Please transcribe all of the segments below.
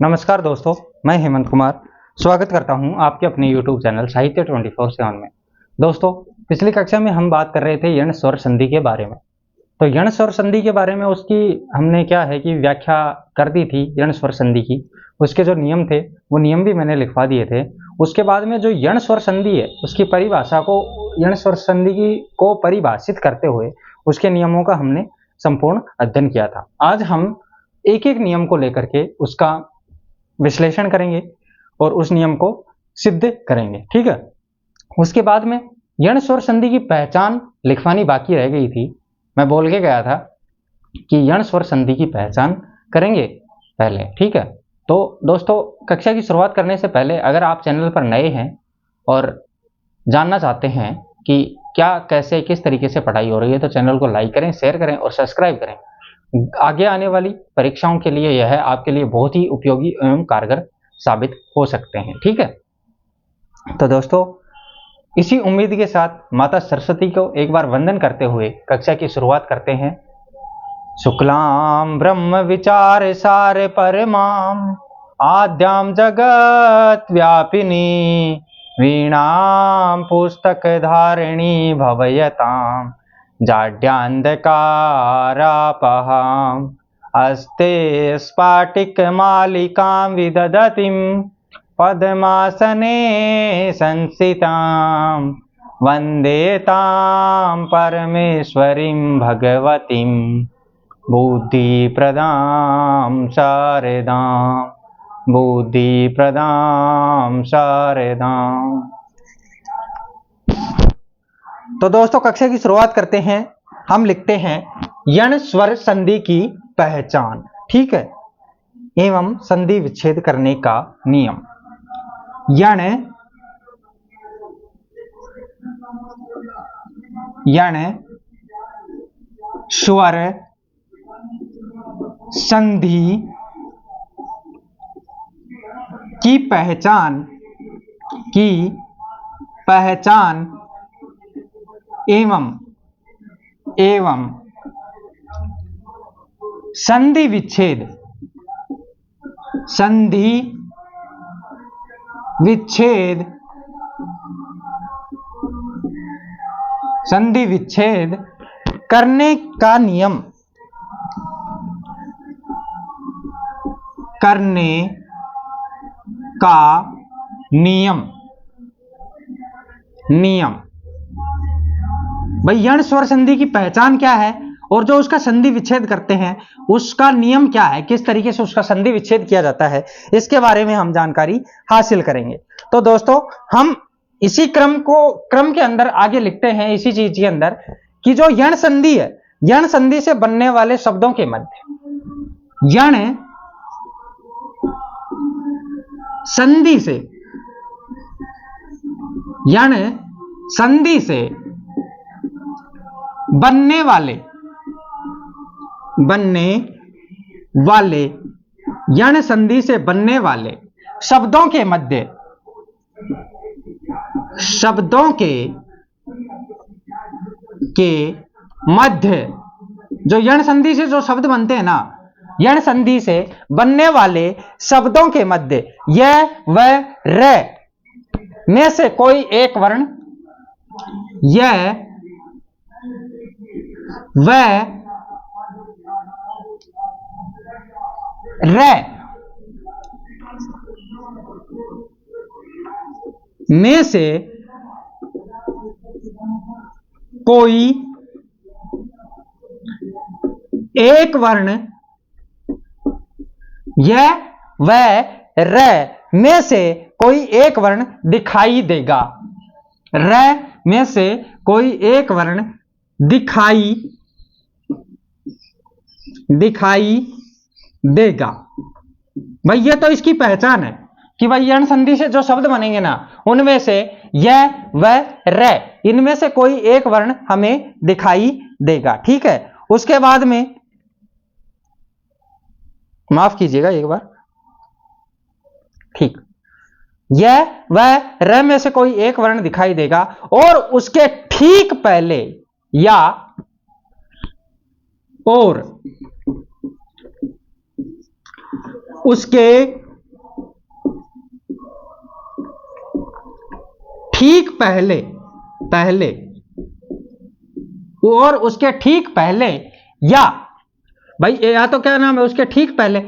नमस्कार दोस्तों, मैं हेमंत कुमार स्वागत करता हूं आपके अपने YouTube चैनल साहित्य 24/7 में। दोस्तों, पिछली कक्षा में हम बात कर रहे थे यण स्वर संधि के बारे में। तो यण स्वर संधि के बारे में उसकी हमने क्या है कि व्याख्या कर दी थी यण स्वर संधि की। उसके जो नियम थे वो नियम भी मैंने लिखवा दिए थे। उसके बाद में जो यण स्वर संधि है उसकी परिभाषा को, यण स्वर संधि को परिभाषित करते हुए उसके नियमों का हमने संपूर्ण अध्ययन किया था। आज हम एक एक नियम को लेकर के उसका विश्लेषण करेंगे और उस नियम को सिद्ध करेंगे, ठीक है। उसके बाद में यण स्वर संधि की पहचान लिखवानी बाकी रह गई थी। मैं बोल के गया था कि यण स्वर संधि की पहचान करेंगे पहले, ठीक है। तो दोस्तों, कक्षा की शुरुआत करने से पहले अगर आप चैनल पर नए हैं और जानना चाहते हैं कि क्या कैसे किस तरीके से पढ़ाई हो रही है, तो चैनल को लाइक करें, शेयर करें और सब्सक्राइब करें। आगे आने वाली परीक्षाओं के लिए यह आपके लिए बहुत ही उपयोगी एवं कारगर साबित हो सकते हैं, ठीक है। तो दोस्तों, इसी उम्मीद के साथ माता सरस्वती को एक बार वंदन करते हुए कक्षा की शुरुआत करते हैं। शुक्लां ब्रह्म विचार सार परमां आद्यां जगत व्यापिनी वीणां पुस्तक धारिणी भवयतां जाड्यान्धकारापहाम् अस्ते स्फाटिकमालिकां विदधतीं पद्मासने संस्थितां वन्दे तां परमेश्वरीं भगवतीं बुद्धिप्रदां शारदां। तो दोस्तों, कक्षा की शुरुआत करते हैं। हम लिखते हैं यण स्वर संधि की पहचान, ठीक है, एवं संधि विच्छेद करने का नियम। यण स्वर संधि की पहचान एवं संधि विच्छेद करने का नियम। भाई, यण स्वर संधि की पहचान क्या है और जो उसका संधि विच्छेद करते हैं उसका नियम क्या है, किस तरीके से उसका संधि विच्छेद किया जाता है, इसके बारे में हम जानकारी हासिल करेंगे। तो दोस्तों, हम इसी क्रम के अंदर आगे लिखते हैं, इसी चीज के अंदर, कि जो यण संधि है, यण संधि से बनने वाले शब्दों के मध्य, यण संधि से बनने वाले यण संधि से बनने वाले शब्दों के मध्य जो यण संधि से जो शब्द बनते हैं ना, यण संधि से बनने वाले शब्दों के मध्य य व र में से कोई एक वर्ण, य व र में से कोई एक वर्ण, य व र में से कोई एक वर्ण दिखाई देगा। र में से कोई एक वर्ण दिखाई देगा। भाई, ये तो इसकी पहचान है कि भाई यण संधि से जो शब्द बनेंगे ना, उनमें से य व र इनमें से कोई एक वर्ण हमें दिखाई देगा, ठीक है। उसके बाद में, माफ कीजिएगा एक बार, ठीक, य व र में से कोई एक वर्ण दिखाई देगा और उसके ठीक पहले या और उसके ठीक पहले पहले और उसके ठीक पहले, या भाई या तो क्या नाम है, उसके ठीक पहले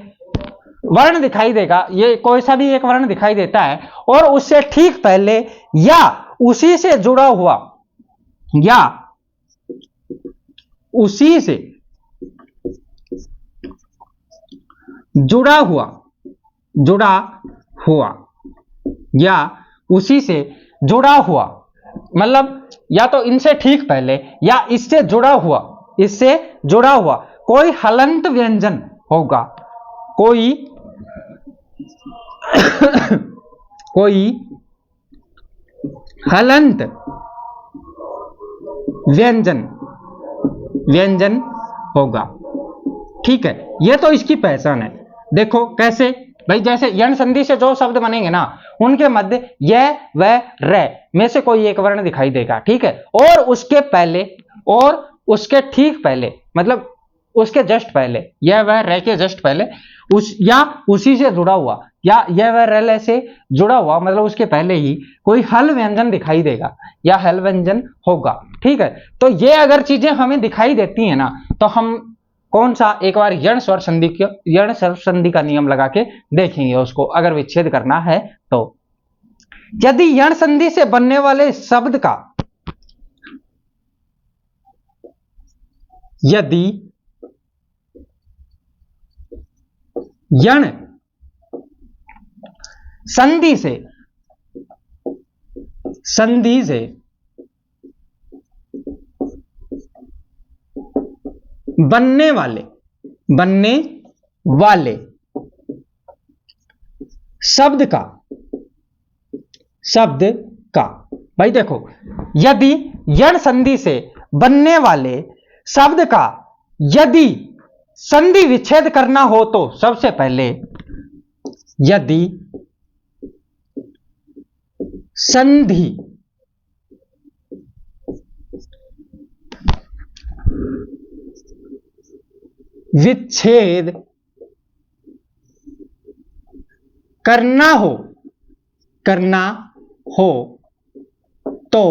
वर्ण दिखाई देगा, ये कोई सा भी एक वर्ण दिखाई देता है और उससे ठीक पहले या उसी से जुड़ा हुआ, या उसी से जुड़ा हुआ या उसी से जुड़ा हुआ, मतलब या तो इनसे ठीक पहले या इससे जुड़ा हुआ कोई हलंत व्यंजन होगा, कोई हलंत व्यंजन होगा। ठीक है, ये तो इसकी पहचान है। देखो कैसे भाई, जैसे यण संधि से जो शब्द बनेंगे ना, उनके मध्य य व र में से कोई एक वर्ण दिखाई देगा। ठीक है, और उसके पहले और उसके ठीक पहले, मतलब उसके जस्ट पहले, य व र के जस्ट पहले या उसी से जुड़ा हुआ, या य व र से जुड़ा हुआ, मतलब उसके पहले ही कोई हल व्यंजन दिखाई देगा या हल व्यंजन होगा। ठीक है, तो ये अगर चीजें हमें दिखाई देती है ना, तो हम कौन सा, एक बार यण स्वर संधि का नियम लगा के देखेंगे उसको, अगर विच्छेद करना है तो। यदि यण संधि से बनने वाले शब्द का, यदि यण संधि से बनने वाले शब्द का भाई देखो, यदि यण संधि से बनने वाले शब्द का यदि संधि विच्छेद करना हो तो सबसे पहले, यदि संधि विच्छेद करना हो तो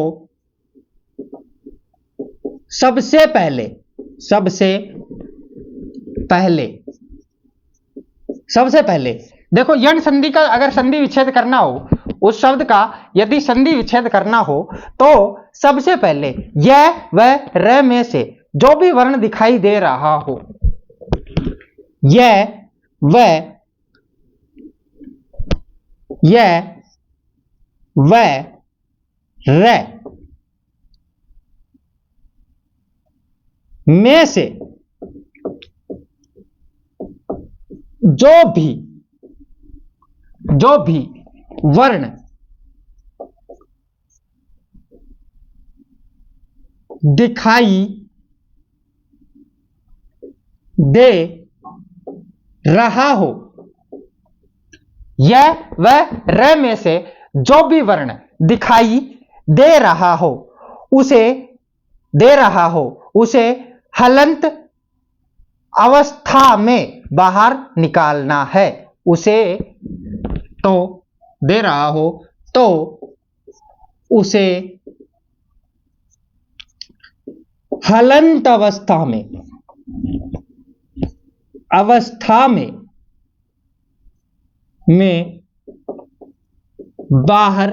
सबसे पहले देखो, यण संधि का अगर संधि विच्छेद करना हो, उस शब्द का यदि संधि विच्छेद करना हो तो सबसे पहले य व र में से जो भी वर्ण दिखाई दे रहा हो, य व र में से जो भी वर्ण दिखाई दे रहा हो, य व र में से जो भी वर्ण दिखाई दे रहा हो उसे हलंत अवस्था में बाहर निकालना है। उसे तो दे रहा हो तो उसे हलंत अवस्था में बाहर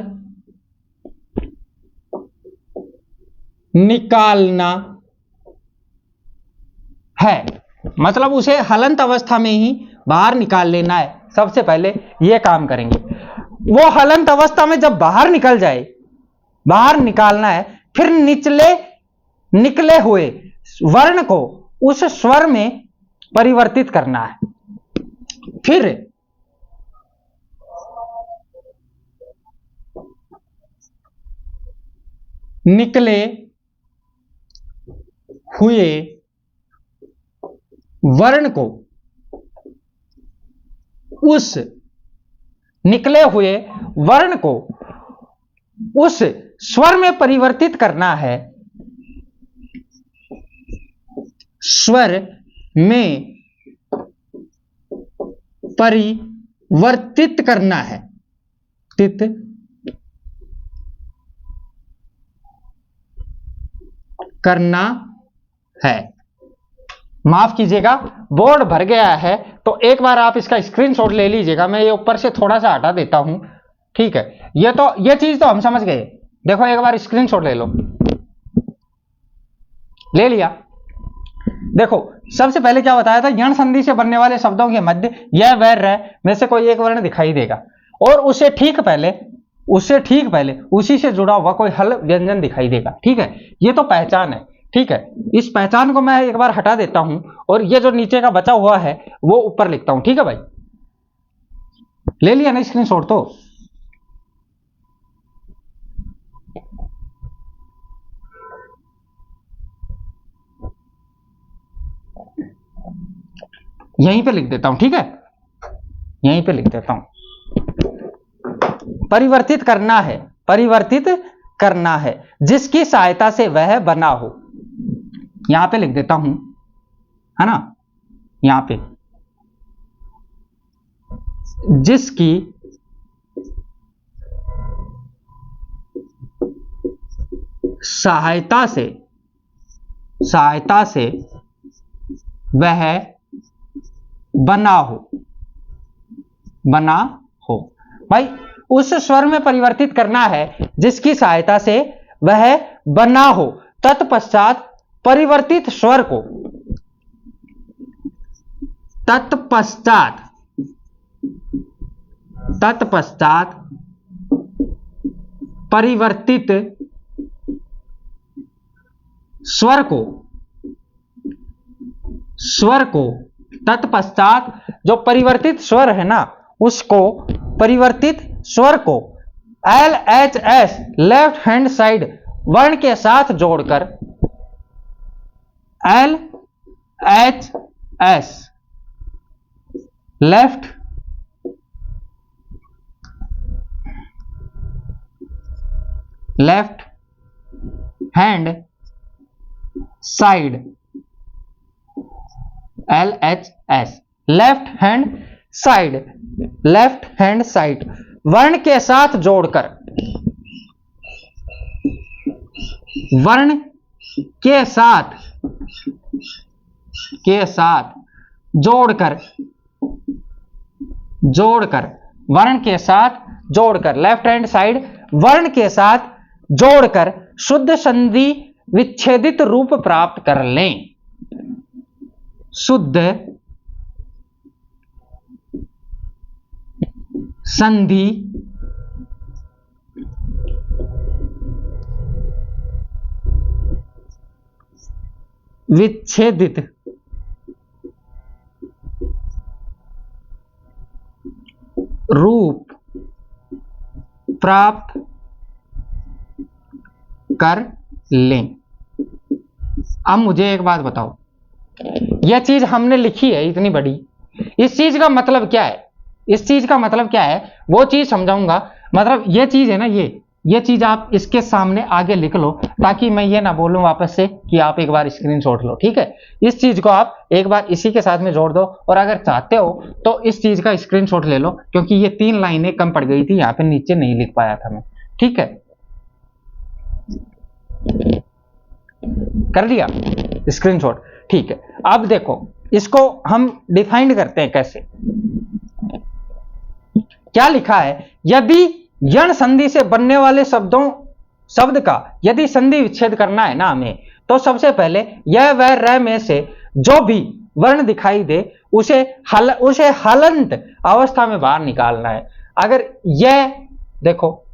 निकालना है, मतलब उसे हलंत अवस्था में ही बाहर निकाल लेना है। सबसे पहले यह काम करेंगे, वो हलंत अवस्था में जब बाहर निकल जाए, बाहर निकालना है, फिर निकले हुए वर्ण को उस स्वर में परिवर्तित करना है। फिर निकले हुए वर्ण को उस स्वर में परिवर्तित करना है, स्वर में परिवर्तित करना है। करना है। माफ कीजिएगा, बोर्ड भर गया है, तो एक बार आप इसका स्क्रीनशॉट ले लीजिएगा। मैं ये ऊपर से थोड़ा सा हटा देता हूं, ठीक है। ये चीज तो हम समझ गए। देखो एक बार स्क्रीनशॉट ले लो, ले लिया। देखो सबसे पहले क्या बताया था, यण संधि से बनने वाले शब्दों के मध्य यह वह रह में से कोई एक वर्ण दिखाई देगा और उससे ठीक पहले उसी से जुड़ा हुआ कोई हल व्यंजन दिखाई देगा। ठीक है, ये तो पहचान है। ठीक है, इस पहचान को मैं एक बार हटा देता हूं और ये जो नीचे का बचा हुआ है वो ऊपर लिखता हूं। ठीक है भाई, ले लिया ना स्क्रीनशॉट? तो यहीं पे लिख देता हूं। ठीक है, यहीं पे लिख देता हूं। परिवर्तित करना है जिसकी सहायता से वह बना हो। यहां पे लिख देता हूं, है ना, यहां पे जिसकी सहायता से वह बना हो। भाई उस स्वर में परिवर्तित करना है जिसकी सहायता से वह बना हो। तत्पश्चात परिवर्तित स्वर को तत्पश्चात परिवर्तित स्वर को तत्पश्चात जो परिवर्तित स्वर है ना, उसको परिवर्तित स्वर को LHS लेफ्ट हैंड साइड वर्ण के साथ जोड़कर LHS left hand side LHS left hand side वर्ण के साथ जोड़कर वर्ण के साथ जोड़कर लेफ्ट हैंड साइड वर्ण के साथ जोड़कर शुद्ध संधि विच्छेदित रूप प्राप्त कर लें। शुद्ध संधि विच्छेदित रूप प्राप्त कर लें। अब मुझे एक बात बताओ, यह चीज हमने लिखी है इतनी बड़ी, इस चीज का मतलब क्या है? वो चीज समझाऊंगा। मतलब ये चीज है ना, ये चीज आप इसके सामने आगे लिख लो, ताकि मैं ये ना बोलूं वापस से कि आप एक बार स्क्रीनशॉट लो। ठीक है, इस चीज को आप एक बार इसी के साथ में जोड़ दो, और अगर चाहते हो तो इस चीज का स्क्रीनशॉट ले लो, क्योंकि ये 3 लाइनें कम पड़ गई थी, यहाँ पे नीचे नहीं लिख पाया था मैं। ठीक है, कर लिया स्क्रीनशॉट? ठीक है, अब देखो इसको हम डिफाइन करते हैं कैसे। क्या लिखा है, यदि यण संधि से बनने वाले शब्द का यदि संधि विच्छेद करना है ना हमें, तो सबसे पहले यह वह र में से जो भी वर्ण दिखाई दे उसे हलंत अवस्था में बाहर निकालना है। अगर यह देखो,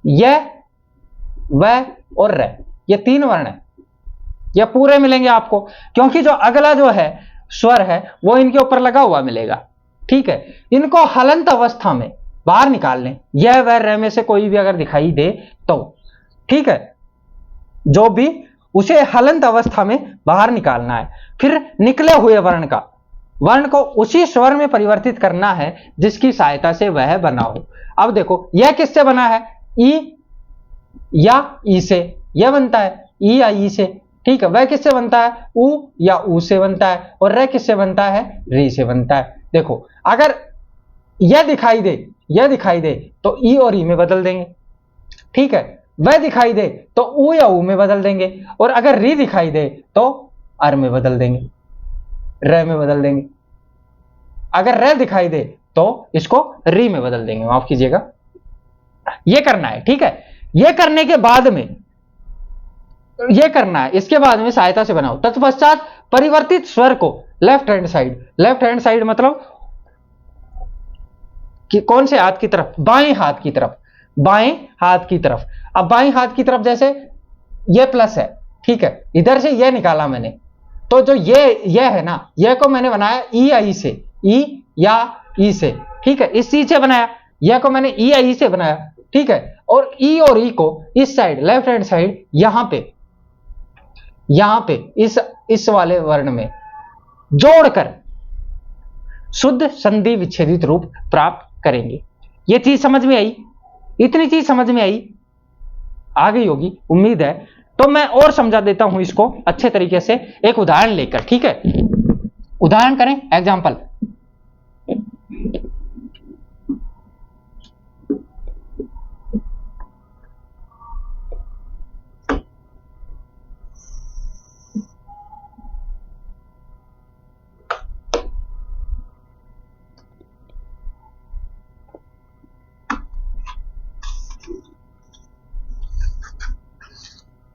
यह वह और र, ये 3 वर्ण है, ये पूरे मिलेंगे आपको, क्योंकि जो अगला जो है स्वर है वो इनके ऊपर लगा हुआ मिलेगा। ठीक है, इनको हलंत अवस्था में बाहर निकाल लें। यह वह र में से कोई भी अगर दिखाई दे तो, ठीक है, जो भी, उसे हलंत अवस्था में बाहर निकालना है। फिर निकले हुए वर्ण को उसी स्वर में परिवर्तित करना है जिसकी सहायता से वह बना हो। अब देखो यह किससे बना है, ई या ई से यह बनता है, ई या ई से। ठीक है, वह किससे बनता है, उ या उ से बनता है, और र किससे बनता है, री से बनता है। देखो अगर यह दिखाई दे तो ई और ई में बदल देंगे। ठीक है, व दिखाई दे तो ऊ या ऊ में बदल देंगे, और अगर री दिखाई दे तो अर में बदल देंगे, र में बदल देंगे। अगर र दिखाई दे तो इसको री में बदल देंगे, माफ कीजिएगा। ये करना है, ठीक है। ये करने के बाद में, ये करना है, इसके बाद में सहायता से बनाओ। तत्पश्चात परिवर्तित स्वर को लेफ्ट हैंड साइड मतलब कि कौन से हाथ की तरफ, बाएं हाथ की तरफ, बाएं हाथ की तरफ। अब बाएं हाथ की तरफ जैसे ये प्लस है, ठीक है, इधर से ये निकाला मैंने, तो जो ये है ना, ये को मैंने बनाया ई आई से, ई या ई से, ठीक है, इस चीज से बनाया। ये को मैंने ई या ई से बनाया, ठीक है, और ई और ई को इस साइड लेफ्ट हैंड साइड यहां पे इस वाले वर्ण में जोड़कर शुद्ध संधि विच्छेदित रूप प्राप्त करेंगे। ये चीज समझ में आई? इतनी चीज समझ में आई, आ गई होगी उम्मीद है। तो मैं और समझा देता हूं इसको अच्छे तरीके से एक उदाहरण लेकर, ठीक है। उदाहरण करें, एग्जाम्पल।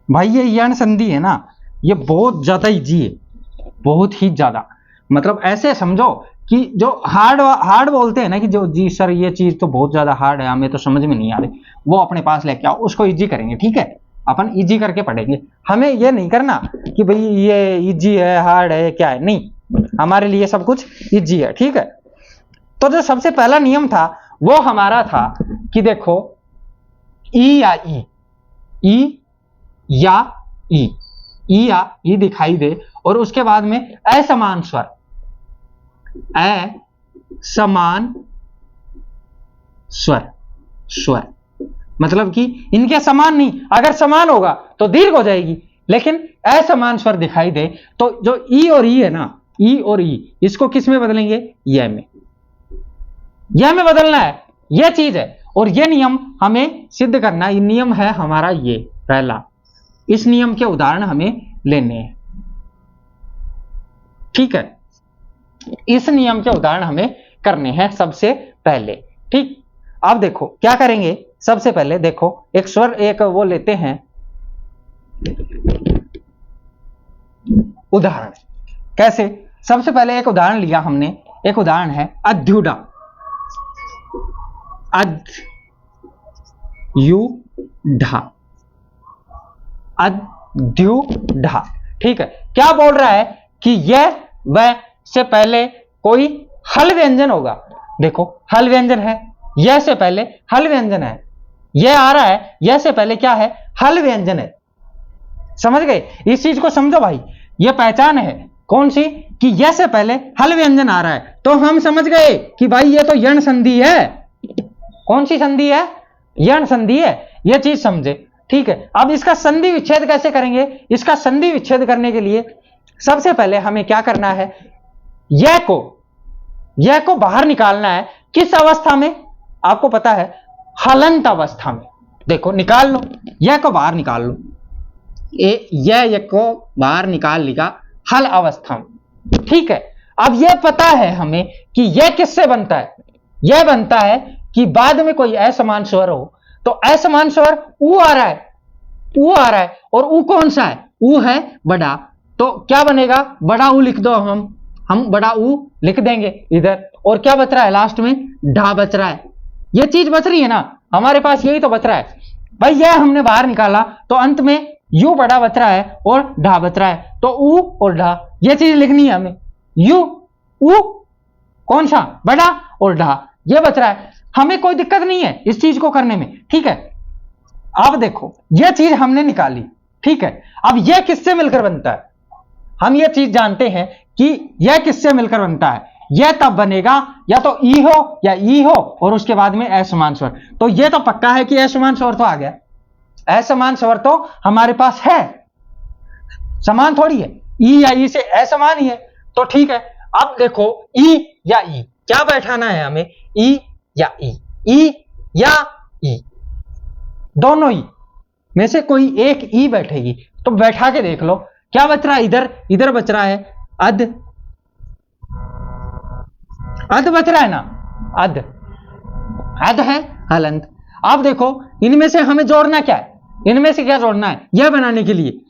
भाई ये यण संधि है ना, ये बहुत ज्यादा इजी है, बहुत ही ज्यादा। मतलब ऐसे समझो कि जो हार्ड बोलते हैं ना कि जो जी सर ये चीज तो बहुत ज्यादा हार्ड है, हमें तो समझ में नहीं आ रही, वो अपने पास लेके आओ, उसको इजी करेंगे, ठीक है। अपन इजी करके पढ़ेंगे, हमें ये नहीं करना कि भाई ये इजी है हार्ड है क्या है, नहीं, हमारे लिए सब कुछ इजी है, ठीक है। तो जो सबसे पहला नियम था वो हमारा था कि देखो ई या ई या ई दिखाई दे और उसके बाद में असमान स्वर मतलब कि इनके समान नहीं, अगर समान होगा तो दीर्घ हो जाएगी, लेकिन असमान स्वर दिखाई दे तो जो ई और ई है ना, ई और ई, इसको किस में बदलेंगे, यह में बदलना है, यह चीज है। और यह नियम हमें सिद्ध करना, ये नियम है हमारा ये पहला, इस नियम के उदाहरण हमें लेने हैं, ठीक है। इस नियम के उदाहरण हमें करने हैं सबसे पहले, ठीक। अब देखो क्या करेंगे, सबसे पहले देखो एक स्वर, एक वो लेते हैं उदाहरण। कैसे? सबसे पहले एक उदाहरण लिया हमने, एक उदाहरण है अध्युडा, अध्युढा, ठीक है। क्या बोल रहा है कि यह वह से पहले कोई हल व्यंजन होगा। देखो हल व्यंजन है, यह से पहले हल व्यंजन है, यह आ रहा है, यह से पहले क्या है, हल व्यंजन है। समझ गए? इस चीज को समझो भाई, यह पहचान है कौन सी, कि यह से पहले हल व्यंजन आ रहा है, तो हम समझ गए कि भाई यह तो यण संधि है। कौन सी संधि है? यण संधि है, यह चीज समझे, ठीक है। अब इसका संधि विच्छेद कैसे करेंगे? इसका संधि विच्छेद करने के लिए सबसे पहले हमें क्या करना है, यह को बाहर निकालना है। किस अवस्था में? आपको पता है, हलंत अवस्था में। देखो निकाल लो, यह को बाहर निकाल लो, यह को बाहर निकाल लिया हल अवस्था में, ठीक है। अब यह पता है हमें कि यह किससे बनता है, यह बनता है कि बाद में कोई असमान स्वर हो, तो असमान स्वर ऊ आ रहा है, और ऊ कौन सा है, ऊ है बड़ा, तो क्या बनेगा, बड़ा ऊ लिख दो, हम बड़ा ऊ लिख देंगे इधर, और क्या बच रहा है लास्ट में, ढा बच रहा है। ये चीज बच रही है ना हमारे पास, यही तो बच रहा है भाई, यह हमने बाहर निकाला तो अंत में यू बड़ा बच रहा है और ढा बच रहा है, तो ऊ और ढा, ये चीज लिखनी है हमें, यू ऊ कौन सा, बड़ा और ढा, ये बच रहा है। हमें कोई दिक्कत नहीं है इस चीज को करने में, ठीक है। अब देखो यह चीज हमने निकाली, ठीक है। अब यह किससे मिलकर बनता है, हम यह चीज जानते हैं कि यह किससे मिलकर बनता है, यह तब बनेगा या तो ई हो या ई हो और उसके बाद में असमान स्वर। तो यह तो पक्का है कि असमान स्वर तो आ गया, असमान स्वर तो हमारे पास है, समान थोड़ी है, ई या ई से असमान ही है, तो ठीक है। अब देखो ई या ई क्या बैठाना है हमें, ई या ई, ई या ई, दोनों ही, में से कोई एक ई बैठेगी, तो बैठा के देख लो क्या बच रहा है, इधर इधर बच रहा है अध, अध बच रहा है ना, अध, अध है हलंत। अब देखो इनमें से हमें जोड़ना क्या है, इनमें से क्या जोड़ना है, यह बनाने के लिए,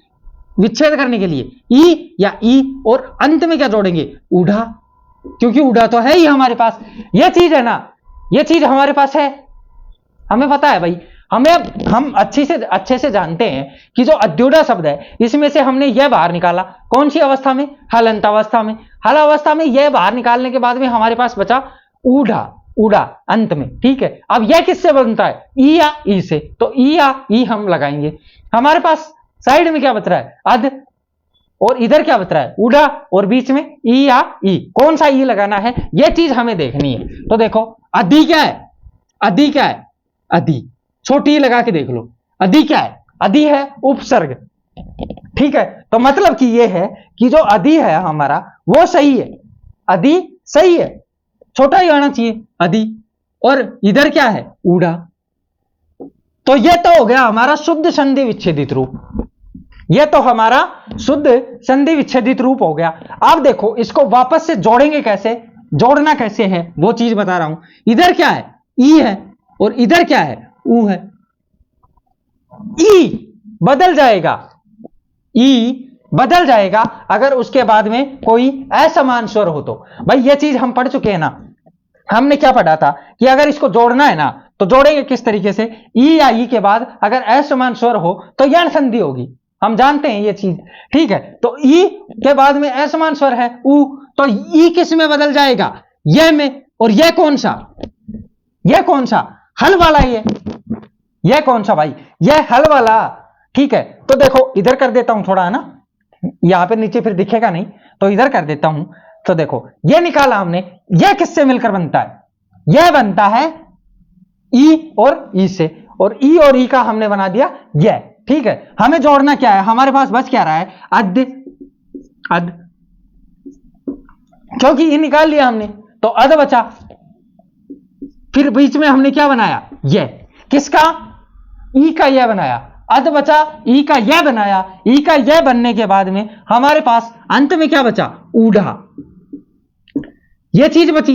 विच्छेद करने के लिए ई या ई, और अंत में क्या जोड़ेंगे, ऊढ़ा, क्योंकि ऊढ़ा तो है ही हमारे पास, यह चीज है ना, यह चीज हमारे पास है, हमें पता है भाई, हम अच्छे से जानते हैं कि जो अद्युड़ा शब्द है इसमें से हमने यह बाहर निकाला, कौन सी अवस्था में, हलंत अवस्था में, हल अवस्था में यह बाहर निकालने के बाद में हमारे पास बचा ऊढ़ा, ऊढ़ा अंत में, ठीक है। अब यह किससे बनता है, ई या ई से, तो ई या ई हम लगाएंगे, हमारे पास साइड में क्या बच रहा है, अध, और इधर क्या बच रहा है, ऊढ़ा, और बीच में ई या ई, कौन सा ई लगाना है यह चीज हमें देखनी है। तो देखो अधि क्या है, अधि क्या है, अधि, छोटी लगा के देख लो, अधि क्या है, अधि है उपसर्ग, ठीक है। तो मतलब कि यह है कि जो अधि है हमारा वो सही है, अधि सही है, छोटा ही आना चाहिए अधि, और इधर क्या है, ऊढ़ा। तो यह तो हो गया हमारा शुद्ध संधि विच्छेदित रूप, यह तो हमारा शुद्ध संधि विच्छेदित रूप हो गया। अब देखो इसको वापस से जोड़ेंगे कैसे, जोड़ना कैसे है वो चीज बता रहा हूं। इधर क्या है, ई है, और इधर क्या है, ऊ है, ई बदल जाएगा, ई बदल जाएगा अगर उसके बाद में कोई असमान स्वर हो तो। भाई ये चीज हम पढ़ चुके हैं ना, हमने क्या पढ़ा था कि अगर इसको जोड़ना है ना तो जोड़ेंगे किस तरीके से, ई या ई के बाद अगर असमान स्वर हो तो यण संधि होगी, हम जानते हैं ये चीज, ठीक है। तो ई के बाद में असमान स्वर है ऊ, तो ई किस में बदल जाएगा, यह में, और यह कौन सा, यह कौन सा, हल वाला, यह कौन सा भाई, यह हल वाला, ठीक है। तो देखो इधर कर देता हूं थोड़ा, है ना, यहां पे नीचे फिर दिखेगा नहीं, तो इधर कर देता हूं। तो देखो यह निकाला हमने, यह किससे मिलकर बनता है, यह बनता है ई और ई से, और ई और ई का हमने बना दिया यह, ठीक है। हमें जोड़ना क्या है, हमारे पास बच क्या रहा है, अध, अध, क्योंकि ई निकाल लिया हमने तो अध बचा, फिर बीच में हमने क्या बनाया, यह, किसका, ई का यह बनाया, अध बचा, ई का यह बनाया, ई का यह बनने के बाद में हमारे पास अंत में क्या बचा, ऊढ़ा, यह चीज बची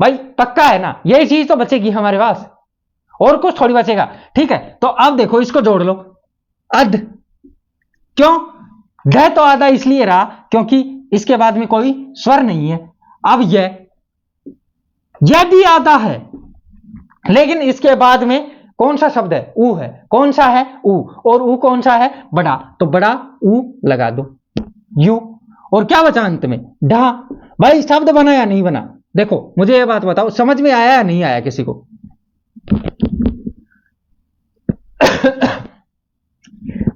भाई, पक्का है ना, यही चीज तो बचेगी हमारे पास, और कुछ थोड़ी बचेगा, ठीक है। तो अब देखो इसको जोड़ लो, अध, क्यों, ध तो आधा इसलिए रहा क्योंकि इसके बाद में कोई स्वर नहीं है। अब यह भी आधा है, लेकिन इसके बाद में कौन सा शब्द है, ऊ है, कौन सा है, ऊ, और ऊ कौन सा है, बड़ा, तो बड़ा ऊ लगा दो, यू, और क्या बचा अंत में, ढा। भाई शब्द बना या नहीं बना, देखो मुझे यह बात बताओ, समझ में आया या नहीं आया किसी को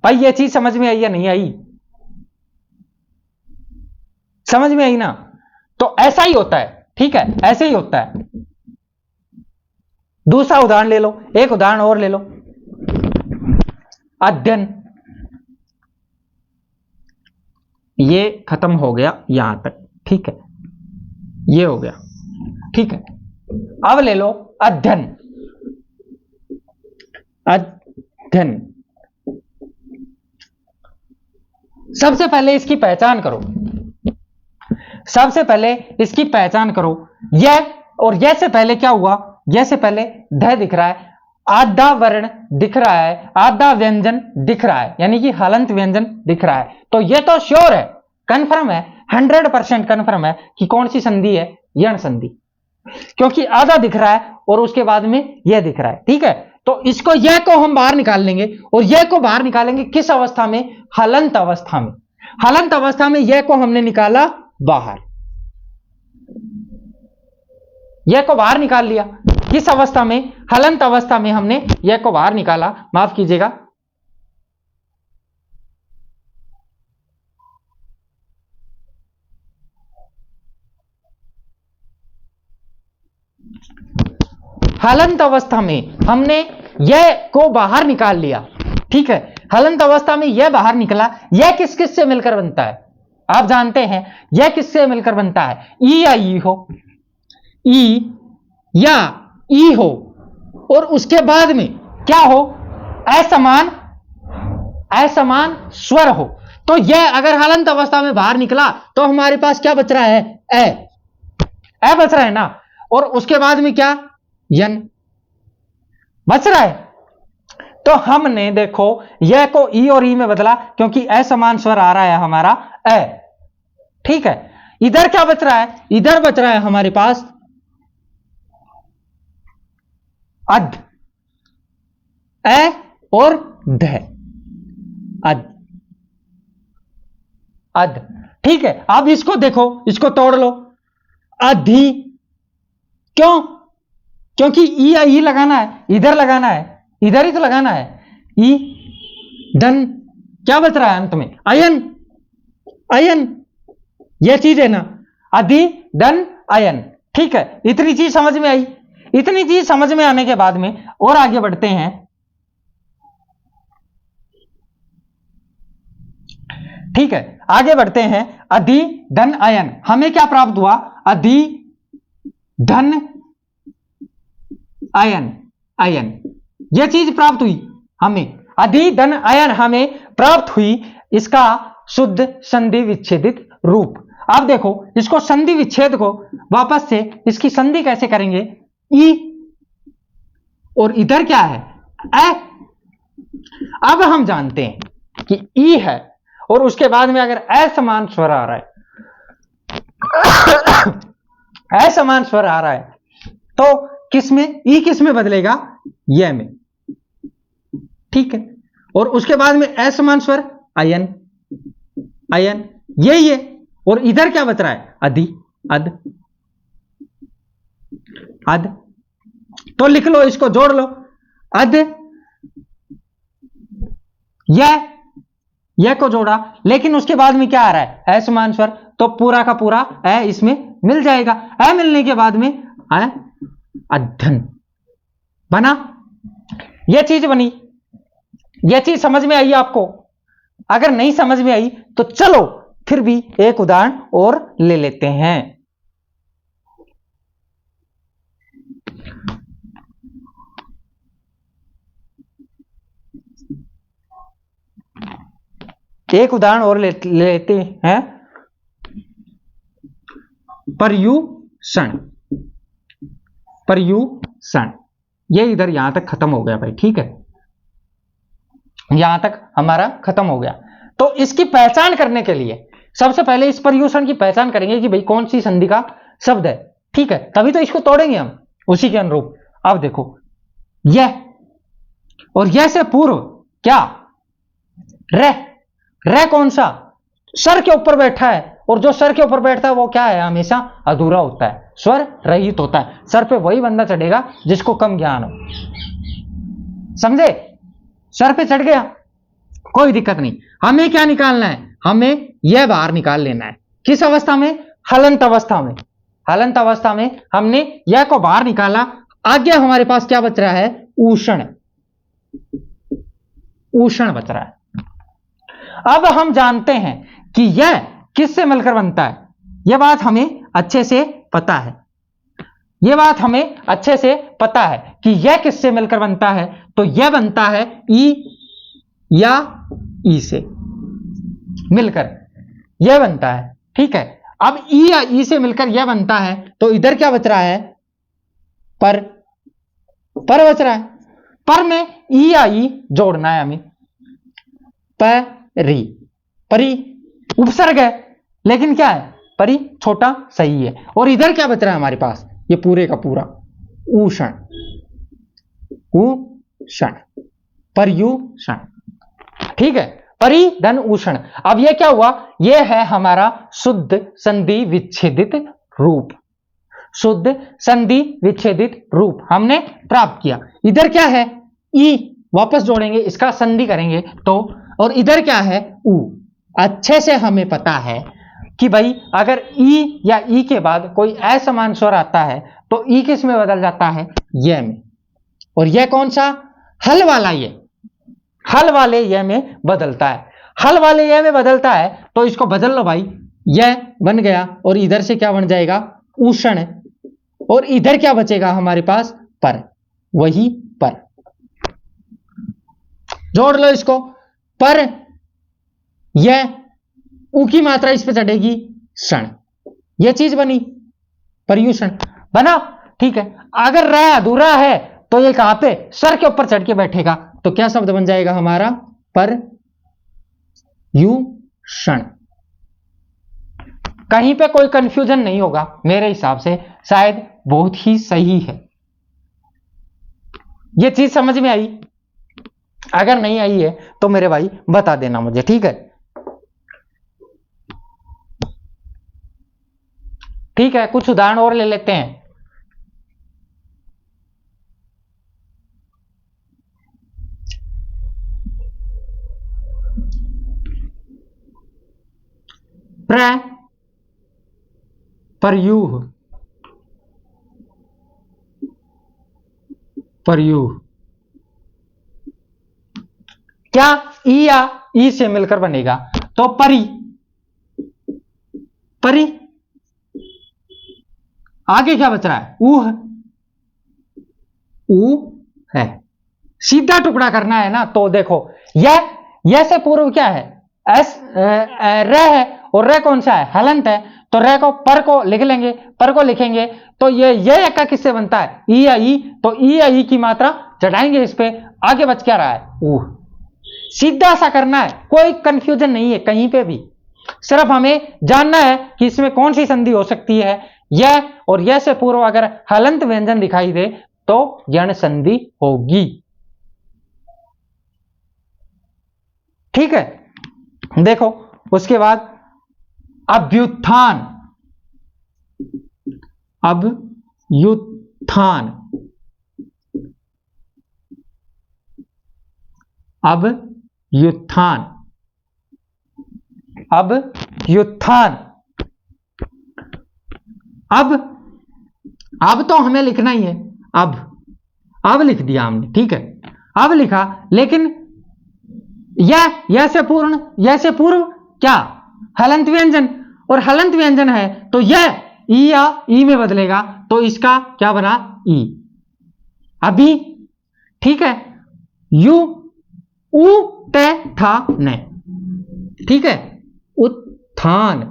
भाई ये चीज समझ में आई या नहीं आई, समझ में आई ना। तो ऐसा ही होता है, ठीक है, ऐसे ही होता है। दूसरा उदाहरण ले लो, एक उदाहरण और ले लो, अध्ययन, ये खत्म हो गया यहां तक, ठीक है, ये हो गया, ठीक है। अब ले लो अध्ययन, अध्ययन, सबसे पहले इसकी पहचान करो, सबसे पहले इसकी पहचान करो, यह और यह से पहले क्या हुआ, यह से पहले ध दिख रहा है, आधा वर्ण दिख रहा है, आधा व्यंजन दिख रहा है, यानी कि हलंत व्यंजन दिख रहा है। तो यह तो श्योर है, कंफर्म है, 100% कंफर्म है कि कौन सी संधि है, यण संधि, क्योंकि आधा दिख रहा है और उसके बाद में यह दिख रहा है, ठीक है। तो इसको यह को हम बाहर निकाल लेंगे, और यह को बाहर निकालेंगे किस अवस्था में, हलंत अवस्था में, हलंत अवस्था में यह को हमने निकाला बाहर, यह को बाहर निकाल लिया, किस अवस्था में, हलंत अवस्था में हमने यह को बाहर निकाला, माफ कीजिएगा, हलंत अवस्था में हमने यह को बाहर निकाल लिया, ठीक है। हलंत अवस्था में यह बाहर निकला, यह किस किस से मिलकर बनता है, आप जानते हैं यह किससे मिलकर बनता है, ई या ई हो, ई या ई हो, और उसके बाद में क्या हो, असमान असमान स्वर हो, तो यह अगर हलंत अवस्था में बाहर निकला तो हमारे पास क्या बच रहा है, ए बच रहा है ना, और उसके बाद में क्या, यन बच रहा है। तो हमने देखो यह को ई और ई में बदला क्योंकि असमान स्वर आ रहा है हमारा ए, ठीक है। इधर क्या बच रहा है, इधर बच रहा है हमारे पास अध, ए और ध, अध, अध, ठीक है। अब इसको देखो, इसको तोड़ लो, अधि, क्यों, क्योंकि ई लगाना है, इधर लगाना है, इधर ही तो लगाना है, ई धन, क्या बच रहा है अंत में, अयन, अयन, यह चीज है ना, अधि धन अयन, ठीक है। इतनी चीज समझ में आई। इतनी चीज समझ में आने के बाद में और आगे बढ़ते हैं, ठीक है, आगे बढ़ते हैं। अधि धन अयन, हमें क्या प्राप्त हुआ, अधि धन अयन, अयन, यह चीज प्राप्त हुई हमें, अधि धन अयन हमें प्राप्त हुई, इसका शुद्ध संधि विच्छेदित रूप। अब देखो इसको संधि विच्छेद को वापस से इसकी संधि कैसे करेंगे, ई और इधर क्या है, ए। अब हम जानते हैं कि ई है और उसके बाद में अगर असमान स्वर आ रहा है, असमान स्वर आ रहा है, तो किसमें, ई किसमें बदलेगा, यह में, ठीक है। और उसके बाद में असमान स्वर अयन, अयन, यही है। और इधर क्या बच रहा है, अधि, अध, अध, तो लिख लो, इसको जोड़ लो, अध, यह को जोड़ा, लेकिन उसके बाद में क्या आ रहा है, असमान स्वर, तो पूरा का पूरा ए इसमें मिल जाएगा। ए मिलने के बाद में अध्ययन बना, यह चीज बनी। यह चीज समझ में आई आपको? अगर नहीं समझ में आई तो चलो फिर भी एक उदाहरण और ले लेते हैं। एक उदाहरण और लेते हैं, पर्युषण। पर्युषण, ये इधर यहां तक खत्म हो गया भाई, ठीक है, यहां तक हमारा खत्म हो गया। तो इसकी पहचान करने के लिए सबसे पहले इस पर्युषण की पहचान करेंगे कि भाई कौन सी संधि का शब्द है, ठीक है, तभी तो इसको तोड़ेंगे हम उसी के अनुरूप। अब देखो यह और यह से पूर्व क्या, रे कौन सा, सर के ऊपर बैठा है, और जो सर के ऊपर बैठता है वो क्या है, हमेशा अधूरा होता है, स्वर रहित होता है। सर पे वही बंदा चढ़ेगा जिसको कम ज्ञान हो, समझे, सर पे चढ़ गया कोई दिक्कत नहीं। हमें क्या निकालना है, हमें यह बाहर निकाल लेना है। किस अवस्था में, हलंत अवस्था में। हलंत अवस्था में हमने यह को बाहर निकाला, आगे हमारे पास क्या बच रहा है, ऊषण, ऊषण बच रहा है। अब हम जानते हैं कि यह किससे मिलकर बनता है, यह बात हमें अच्छे से पता है, यह बात हमें अच्छे से पता है कि यह किससे मिलकर बनता है। तो यह बनता है ई या ई से मिलकर यह बनता है, ठीक है। अब ई या ई से मिलकर यह बनता है, तो इधर क्या बच रहा है, पर बच रहा है। पर में ई या ई जोड़ना है हमें, परी, परी उपसर्ग है लेकिन क्या है, परी छोटा सही है। और इधर क्या बच रहा है हमारे पास, ये पूरे का पूरा ऊषण, ऊषण, पर्युषण, ठीक है, परि धन ऊषण। अब ये क्या हुआ, ये है हमारा शुद्ध संधि विच्छेदित रूप, शुद्ध संधि विच्छेदित रूप हमने प्राप्त किया। इधर क्या है, ई, वापस जोड़ेंगे, इसका संधि करेंगे तो, और इधर क्या है, ऊ। अच्छे से हमें पता है कि भाई अगर ई या ई के बाद कोई असमान स्वर आता है तो ई किस में बदल जाता है, ये में। और यह कौन सा, हल वाला, ये हल वाले यह में बदलता है, हल वाले यह में बदलता है, तो इसको बदल लो भाई, यह बन गया और इधर से क्या बन जाएगा, ऊषण, और इधर क्या बचेगा हमारे पास, पर, वही पर। जोड़ लो इसको, पर यह ऊ की मात्रा इस पे चढ़ेगी षण, यह चीज बनी, पर्यूषण बना। ठीक है, अगर र अधूरा है तो ये कहां पे, सर के ऊपर चढ़ के बैठेगा, तो क्या शब्द बन जाएगा हमारा, पर यू क्षण। कहीं पे कोई कंफ्यूजन नहीं होगा, मेरे हिसाब से शायद बहुत ही सही है। ये चीज समझ में आई? अगर नहीं आई है तो मेरे भाई बता देना मुझे, ठीक है? ठीक है, कुछ उदाहरण और ले लेते हैं। परयूह, परयूह क्या ई या ई से मिलकर बनेगा, तो परी, परी। आगे क्या बच रहा है, ऊह, ऊ है। सीधा टुकड़ा करना है ना, तो देखो यह से पूर्व क्या है, एस र है, और र कौन सा है, हलंत है, तो र को पर को लिख लेंगे, पर को लिखेंगे तो ये का किससे बनता है, ई या ई, तो ई या ई की मात्रा चढ़ाएंगे इस पे, आगे बच क्या रहा है, ऊह। सीधा सा करना है, कोई कंफ्यूजन नहीं है कहीं पे भी, सिर्फ हमें जानना है कि इसमें कौन सी संधि हो सकती है। यह और यह से पूर्व अगर हलंत व्यंजन दिखाई दे तो यण संधि होगी। ठीक है, देखो उसके बाद अभ्युत्थान, अभ्युत्थान, अभ्युत्थान, अभ्युत्थान। अब तो हमें लिखना ही है, अब लिख दिया हमने, ठीक है, अब लिखा, लेकिन यह से पूर्व क्या, हलंत व्यंजन, और हलंत व्यंजन है तो यह ई या ई में बदलेगा, तो इसका क्या बना, ई। अभी ठीक है, यू उ ते था ने, ठीक है, उत्थान।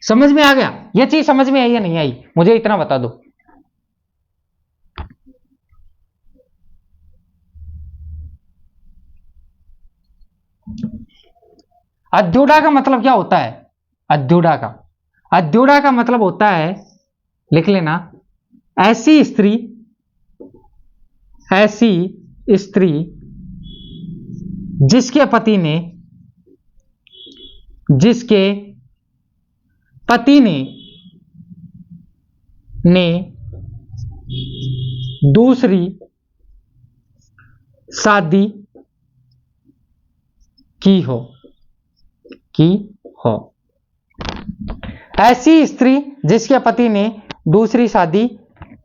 समझ में आ गया? यह चीज समझ में आई या नहीं आई, मुझे इतना बता दो। अध्युडा का मतलब क्या होता है, अध्युडा का मतलब होता है, लिख लेना, ऐसी स्त्री जिसके पति ने दूसरी शादी की हो, ऐसी स्त्री जिसके पति ने दूसरी शादी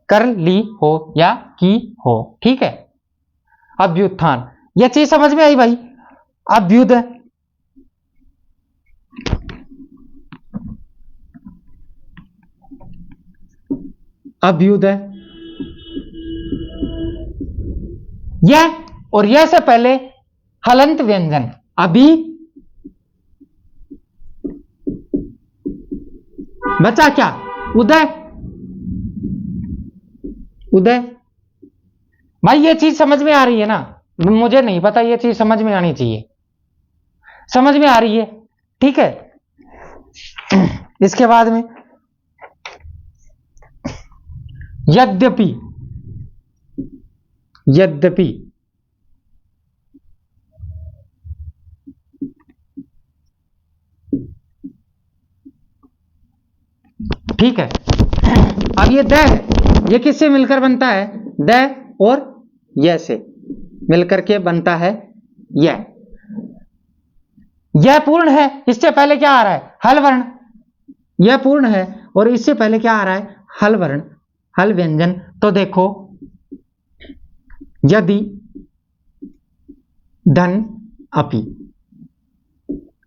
कर ली हो या की हो, ठीक है। अभ्युत्थान, यह चीज समझ में आई भाई? अभ्युदय, अभ्युदय, यह और यह से पहले हलंत व्यंजन, अभी बचा क्या, उदय, उदय। भाई ये चीज समझ में आ रही है ना? मुझे नहीं पता, ये चीज समझ में आनी चाहिए, समझ में आ रही है, ठीक है। इसके बाद में यद्यपि, ठीक है। अब ये द है, ये किससे मिलकर बनता है, द और यह से मिलकर के बनता है यह पूर्ण है, इससे पहले क्या आ रहा है, हल वर्ण, यह पूर्ण है और इससे पहले क्या आ रहा है, हल वर्ण, हल व्यंजन। तो देखो, यदि धन अपि,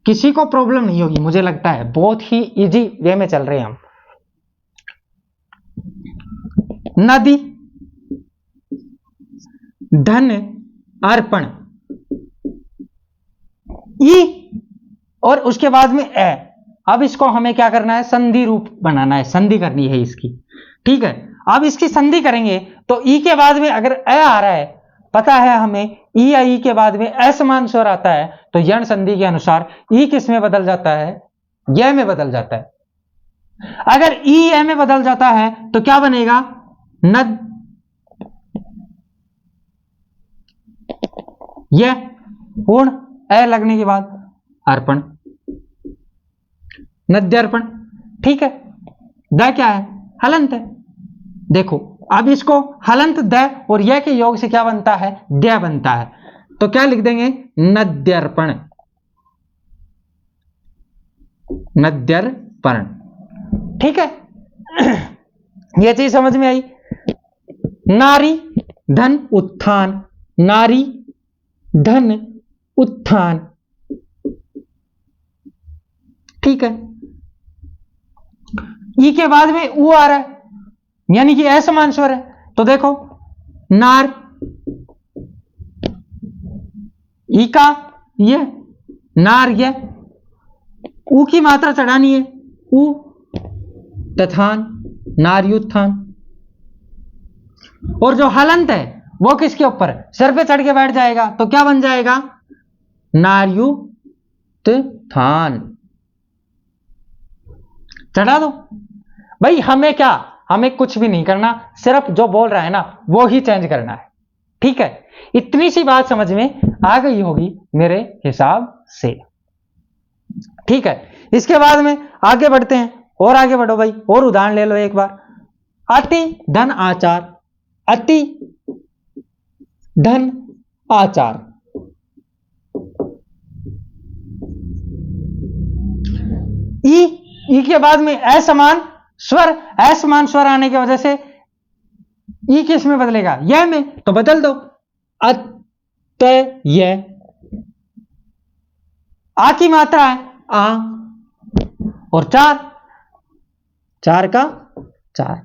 किसी को प्रॉब्लम नहीं होगी मुझे लगता है, बहुत ही इजी वे में चल रहे हैं हम। नदी, धन अर्पण, ई और उसके बाद में ए। अब इसको हमें क्या करना है, संधि रूप बनाना है, संधि करनी है इसकी, ठीक है। अब इसकी संधि करेंगे तो ई के बाद में अगर ए आ रहा है, पता है हमें ई या ई के बाद में असमान स्वर आता है, तो यण संधि के अनुसार ई किस में बदल जाता है, य में बदल जाता है। अगर ई ए में बदल जाता है तो क्या बनेगा, नद य पूर्ण ए लगने के बाद अर्पण, नद्यर्पण, ठीक है। द क्या है, हलंत है। देखो अब इसको हलंत द और यह के योग से क्या बनता है, द बनता है, तो क्या लिख देंगे, नद्यर्पण, नद्यर्पण, ठीक है। यह चीज समझ में आई। नारी धन उत्थान, नारी धन उत्थान, ठीक है। ई के बाद में ऊ आ रहा है, यानी कि असमान स्वर है, तो देखो नार, ई का ये नार, ये ऊ की मात्रा चढ़ानी है, ऊ तथान, नार्युत्थान। और जो हलंत है वो किसके ऊपर, सिर पे चढ़ के बैठ जाएगा, तो क्या बन जाएगा, नार्युत्थान। चढ़ा दो भाई। हमें क्या, हमें कुछ भी नहीं करना, सिर्फ जो बोल रहा है ना वो ही चेंज करना है, ठीक है। इतनी सी बात समझ में आ गई होगी मेरे हिसाब से, ठीक है। इसके बाद में आगे बढ़ते हैं, और आगे बढ़ो भाई, और उदाहरण ले लो एक बार। अति धन आचार, अति धन आचार, ई के बाद में असमान स्वर, असमान स्वर आने की वजह से ई किस में बदलेगा, यह में, तो बदल दो, अत य। आ की मात्रा है आ, और चार, चार का चार,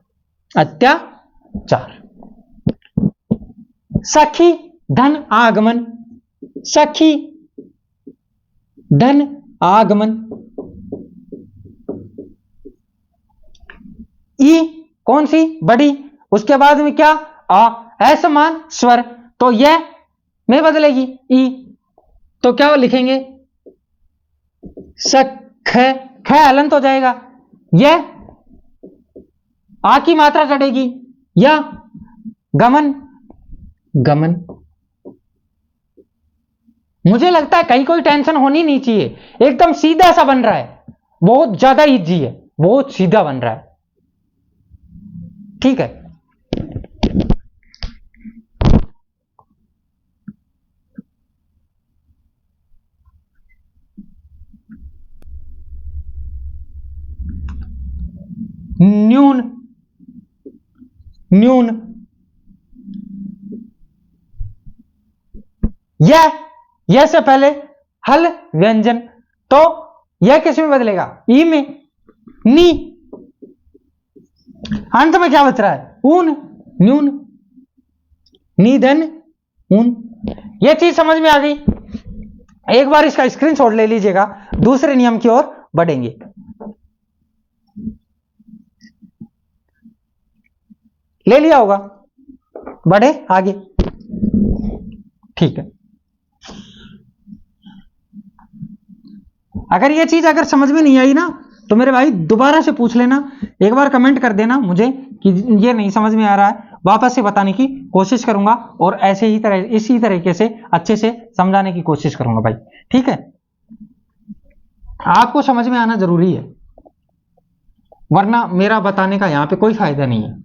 अत्याचार। सखी धन आगमन, सखी धन आगमन, ई कौन सी, बड़ी, उसके बाद में क्या, आ, असमान स्वर, तो यह में बदलेगी ई, तो क्या लिखेंगे, सख, ख हलंत हो जाएगा, यह आ की मात्रा चढ़ेगी, या गमन, गमन। मुझे लगता है कहीं कोई टेंशन होनी नहीं चाहिए, एकदम सीधा सा बन रहा है, बहुत ज्यादा इजी है, बहुत सीधा बन रहा है, ठीक है। न्यून, न्यून, यह से पहले हल व्यंजन, तो यह किस में बदलेगा, ई में, नी, अंत में क्या बच रहा है, ऊन, न्यून, निधन ऊन। यह चीज समझ में आ गई। एक बार इसका स्क्रीनशॉट ले लीजिएगा, दूसरे नियम की ओर बढ़ेंगे। ले लिया होगा, बढ़े आगे, ठीक है। अगर ये चीज अगर समझ में नहीं आई ना, तो मेरे भाई दोबारा से पूछ लेना, एक बार कमेंट कर देना मुझे कि ये नहीं समझ में आ रहा है, वापस से बताने की कोशिश करूंगा, और ऐसे ही तरह इसी तरीके से अच्छे से समझाने की कोशिश करूंगा भाई, ठीक है। आपको समझ में आना जरूरी है, वरना मेरा बताने का यहां पे कोई फायदा नहीं है।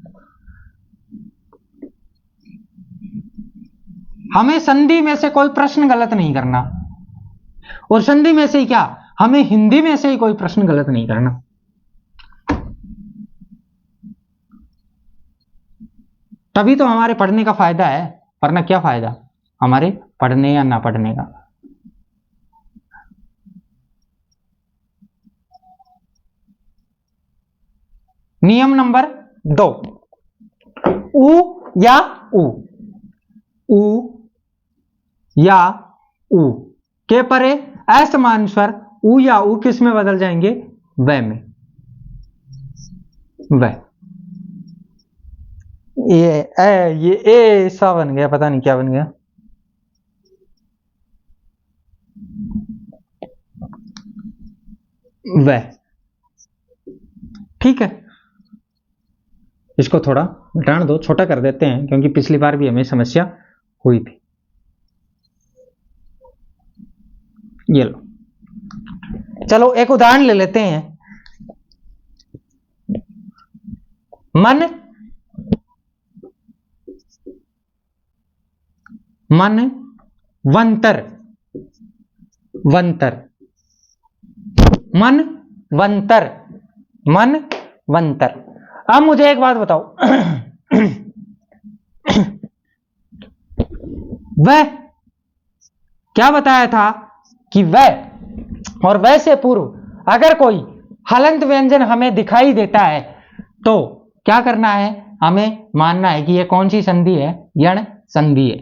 हमें संधि में से कोई प्रश्न गलत नहीं करना, और संधि में से ही क्या, हमें हिंदी में से ही कोई प्रश्न गलत नहीं करना। तभी तो हमारे पढ़ने का फायदा है, वरना क्या फायदा हमारे पढ़ने या ना पढ़ने का। नियम नंबर 2, उ या उ, उ या उ के परे असमान स्वर उ या उ किस में बदल जाएंगे? व में। व। ये ए सा बन गया, पता नहीं क्या बन गया। व। ठीक है, इसको थोड़ा हटाने दो, छोटा कर देते हैं, क्योंकि पिछली बार भी हमें समस्या हुई थी। ये लो, चलो एक उदाहरण ले लेते हैं। मन मन वंतर, वंतर, मन वंतर, मन वंतर। अब मुझे एक बात बताओ, वह क्या बताया था कि वह और वह से पूर्व अगर कोई हलंत व्यंजन हमें दिखाई देता है तो क्या करना है? हमें मानना है कि यह कौन सी संधि है? यण संधि है।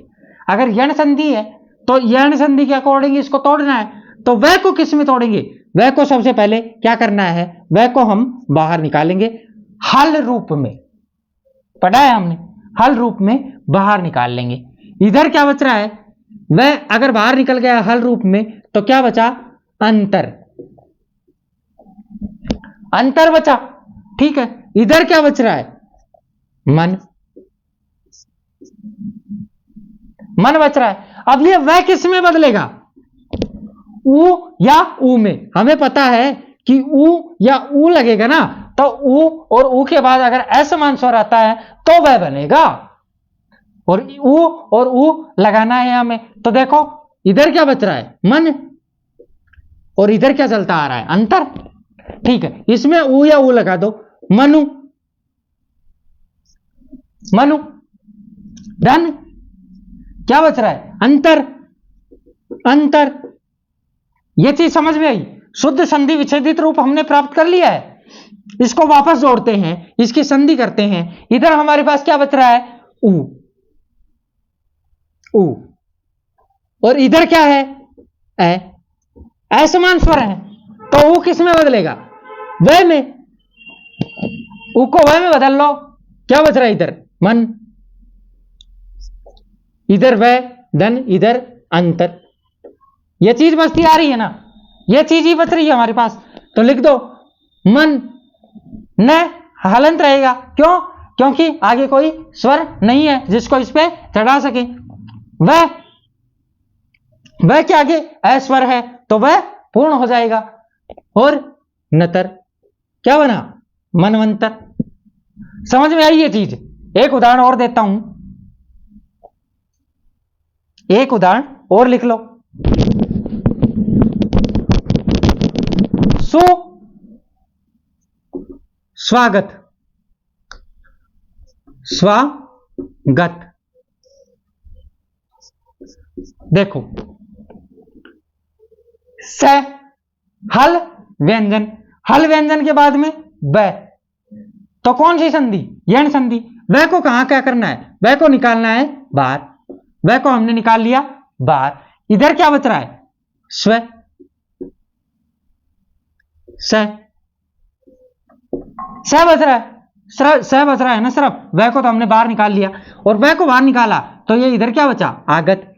अगर यण संधि है तो यण संधि के अकॉर्डिंग इसको तोड़ना है। तो वह को किस में तोड़ेंगे? वह को सबसे पहले क्या करना है? वह को हम बाहर निकालेंगे हल रूप में, पढ़ा है हमने, हल रूप में बाहर निकाल लेंगे। इधर क्या बच रहा है? वह अगर बाहर निकल गया हल रूप में तो क्या बचा? अंतर, अंतर बचा। ठीक है, इधर क्या बच रहा है? मन, मन बच रहा है। अब ये वह किस में बदलेगा? उ या उ में। हमें पता है कि उ या उ लगेगा ना, तो उ और उ के बाद अगर असमान स्वर आता है तो वह बनेगा, और उ और उ लगाना है हमें। तो देखो इधर क्या बच रहा है? मन, और इधर क्या चलता आ रहा है? अंतर। ठीक है, इसमें उ या उ लगा दो, मनु, मनु। डन। क्या बच रहा है? अंतर, अंतर। यह चीज समझ में आई? शुद्ध संधि विच्छेदित रूप हमने प्राप्त कर लिया है। इसको वापस जोड़ते हैं, इसकी संधि करते हैं। इधर हमारे पास क्या बच रहा है? उ, उ, और इधर क्या है? ए। असमान स्वर है तो उ किस में बदलेगा? वह में। उ को वह में बदल लो, क्या बच रहा है? इधर मन, इधर वह, धन, इधर अंतर। यह चीज बचती आ रही है ना, यह चीज ही बच रही है हमारे पास। तो लिख दो मन न हलंत रहेगा। क्यों? क्योंकि आगे कोई स्वर नहीं है जिसको इस पे चढ़ा सके। वह के आगे अस्वर है तो वह पूर्ण हो जाएगा। और नतर क्या बना? मनवंतर। समझ में आई ये चीज? एक उदाहरण और देता हूं, एक उदाहरण और लिख लो। सु स्वागत, स्वागत। देखो स हल व्यंजन, हल व्यंजन के बाद में ब, तो कौन सी संधि? यण संधि। वह को कहां क्या करना है? वह को निकालना है बाहर। वह को हमने निकाल लिया बाहर। इधर क्या बच रहा है? स्व, स बच रहा है, स बच रहा है ना सिर्फ। वह को तो हमने बाहर निकाल लिया, और वह को बाहर निकाला तो ये इधर क्या बचा? आगत,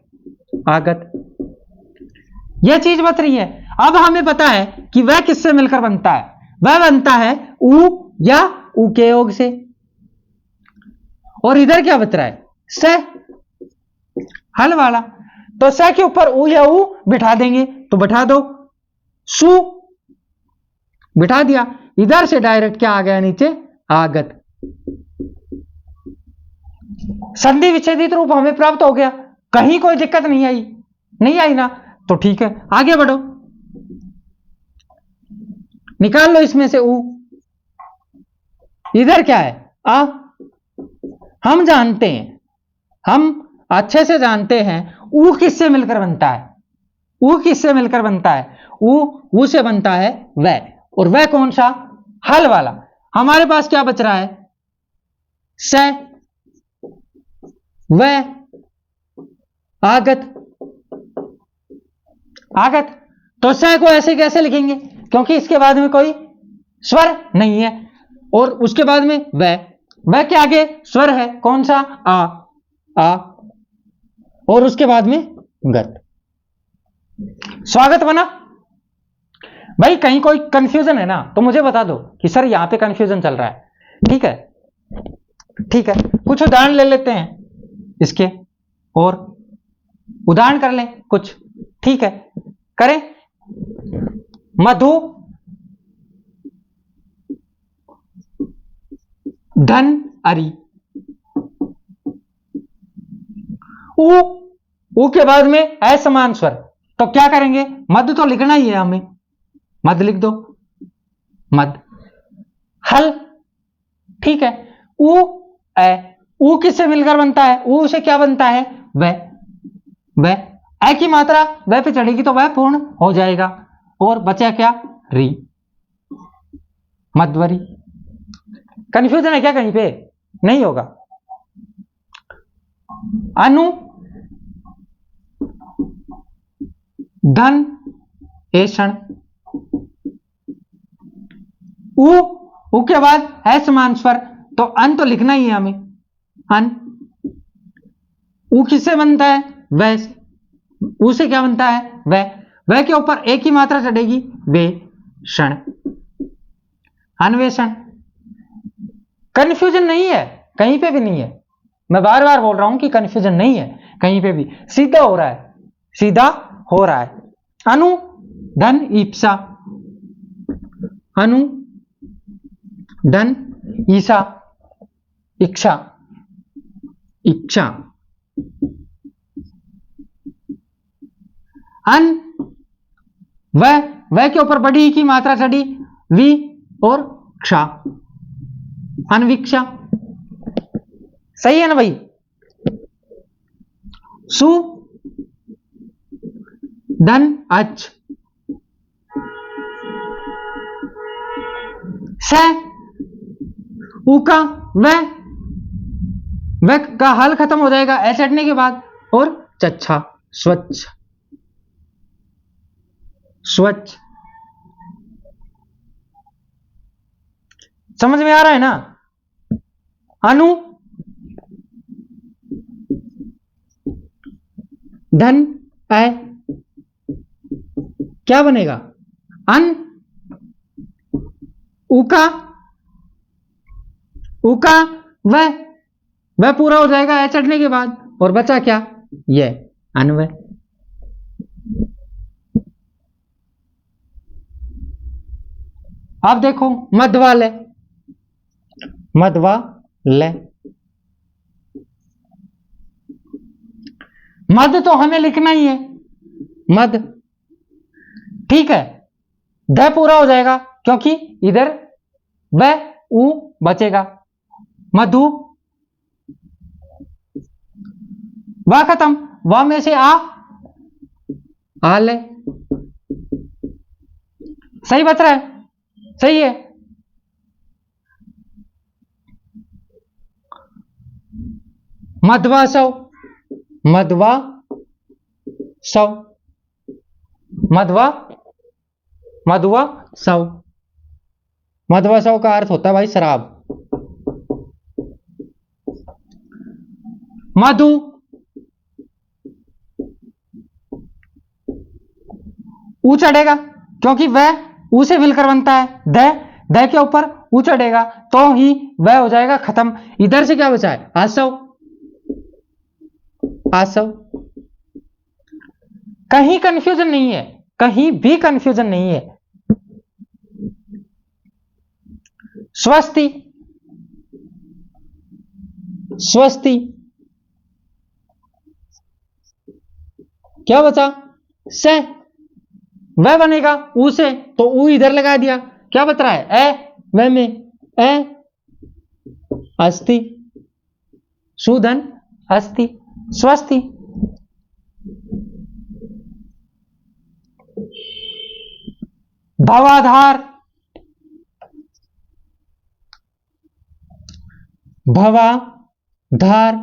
आगत। यह चीज बच रही है। अब हमें पता है कि वह किससे मिलकर बनता है? वह बनता है उ या उ के योग से। और इधर क्या बच रहा है? स, हल वाला। तो स के ऊपर उ या उ बिठा देंगे, तो बिठा दो, सु बिठा दिया। इधर से डायरेक्ट क्या आ गया नीचे? आगत। संधि विच्छेदित रूप हमें प्राप्त हो गया। कहीं कोई दिक्कत नहीं आई? नहीं आई ना? तो ठीक है, आगे बढ़ो, निकाल लो इसमें से उ। इधर क्या है? आ। हम जानते हैं, हम अच्छे से जानते हैं उ किससे मिलकर बनता है? उ किससे मिलकर बनता है? उ से बनता है वह, और वह कौन सा? हल वाला। हमारे पास क्या बच रहा है? स, वह, आगत, आगत। तो स को ऐसे कैसे लिखेंगे, क्योंकि इसके बाद में कोई स्वर नहीं है, और उसके बाद में वह के आगे स्वर है, कौन सा, आ, और उसके बाद में गत। स्वागत बना। भाई कहीं कोई कंफ्यूजन है ना तो मुझे बता दो कि सर यहां पे कंफ्यूजन चल रहा है। ठीक है, ठीक है, कुछ उदाहरण ले लेते हैं इसके, और उदाहरण कर लें कुछ। ठीक है, करें। मधु धन अरी। ऊ के बाद में असमान स्वर, तो क्या करेंगे, मध तो लिखना ही है हमें, मध लिख दो, मध। हल, ठीक है, ऊ किससे मिलकर बनता है, ऊ से क्या बनता है, वह ए की मात्रा वह पे चढ़ेगी तो वह पूर्ण हो जाएगा, और बचा क्या, री, मध्वरी। कंफ्यूजन है क्या कहीं पे, नहीं होगा। अनु धन एषण। ऊ के बाद असमान स्वर, तो अन तो लिखना ही है हमें, अन। ऊ किससे बनता है, वह से। ऊ से क्या बनता है, वह के ऊपर एक ही मात्रा चढ़ेगी, वे क्षण, अन्वेषण। कंफ्यूजन नहीं है, कहीं पे भी नहीं है, मैं बार बार बोल रहा हूं कि कंफ्यूजन नहीं है कहीं पे भी, सीधा हो रहा है, सीधा हो रहा है। अनु धन ईप्सा, अनु धन ईसा, इच्छा, इच्छा। अन वह के ऊपर बड़ी की मात्रा चढ़ी, वी और क्षा, अनविक्षा। सही है ना भाई। सु धन अच, स ऊ का वह का हल खत्म हो जाएगा ए चढ़ने के बाद, और चच्छा, स्वच्छ, स्वच्छ। समझ में आ रहा है ना। अनु धन ए, क्या बनेगा, अन, उका वह पूरा हो जाएगा ए चढ़ने के बाद, और बचा क्या, ये अन्वय। अब देखो मध्वा ले, मध्वा ले। मध तो हमें लिखना ही है, मध, ठीक है। ध पूरा हो जाएगा क्योंकि इधर वह ऊ बचेगा, मधु, वह खत्म, वह में से आ ले, सही बच रहा है, सही है। मध्वा सव, मध्वा सव, मध्वा, मधुआ सव। मध्वा सव का अर्थ होता है भाई शराब। मधु, ऊ चढ़ेगा क्योंकि वह ऊ से मिलकर बनता है, द के ऊपर ऊ चढ़ेगा तो ही वह हो जाएगा खत्म। इधर से क्या बचा है, आसव, आसव। कहीं कंफ्यूजन नहीं है, कहीं भी कंफ्यूजन नहीं है। स्वस्ति, स्वस्ति, क्या बचा, से, वह बनेगा ऊ से, तो ऊ इधर लगा दिया, क्या बच रहा है, ए, वह में ए, अस्थि, सुधन अस्थि, स्वस्ति। भवाधार, भवाधार,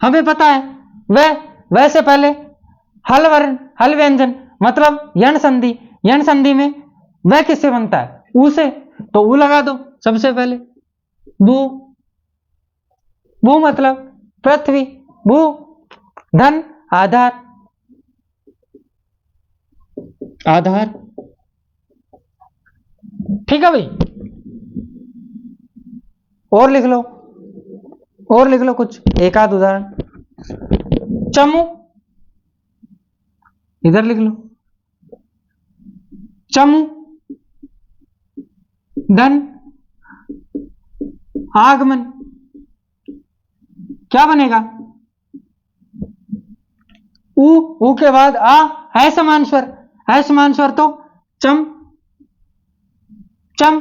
हमें पता है वह से पहले हल वर्ण, हल व्यंजन मतलब यण संधि, यण संधि में वह किससे बनता है? ऊ से, तो ऊ लगा दो सबसे पहले। भू, भू मतलब पृथ्वी, भू धन आधार, आधार, ठीक है भाई। और लिख लो, और लिख लो कुछ एक आध उदाहरण। चमू, इधर लिख लो, चमू धन आगमन, क्या बनेगा? ऊ के बाद आ, है समान स्वर, है समान स्वर तो चम, चम,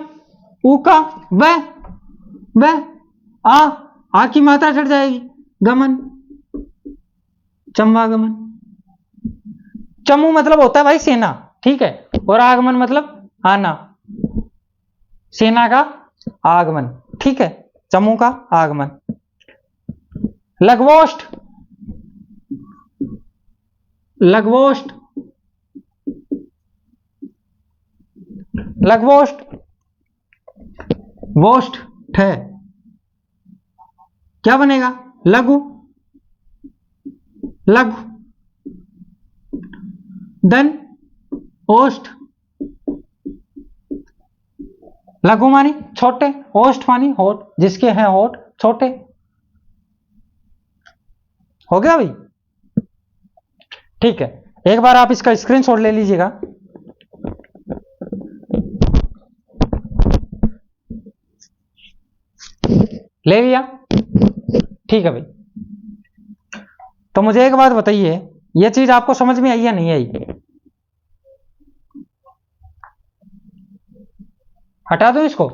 ऊ का व आ की मात्रा चढ़ जाएगी, गमन, चमवागमन। चमू मतलब होता है भाई सेना, ठीक है, और आगमन मतलब आना, सेना का आगमन, ठीक है, चमू का आगमन। लघवोष्ठ, लघवोष्ठ, लघवोष्ठ, वोष्ठ है, क्या बनेगा? लघु, लघु धन ओष्ठ, लघु मानी छोटे, ओष्ठ मानी होठ, जिसके हैं होठ छोटे। हो गया भाई, ठीक है। एक बार आप इसका स्क्रीनशॉट ले लीजिएगा। ले लिया, ठीक है भाई। तो मुझे एक बात बताइए, यह चीज आपको समझ में आई या नहीं आई? हटा दो इसको।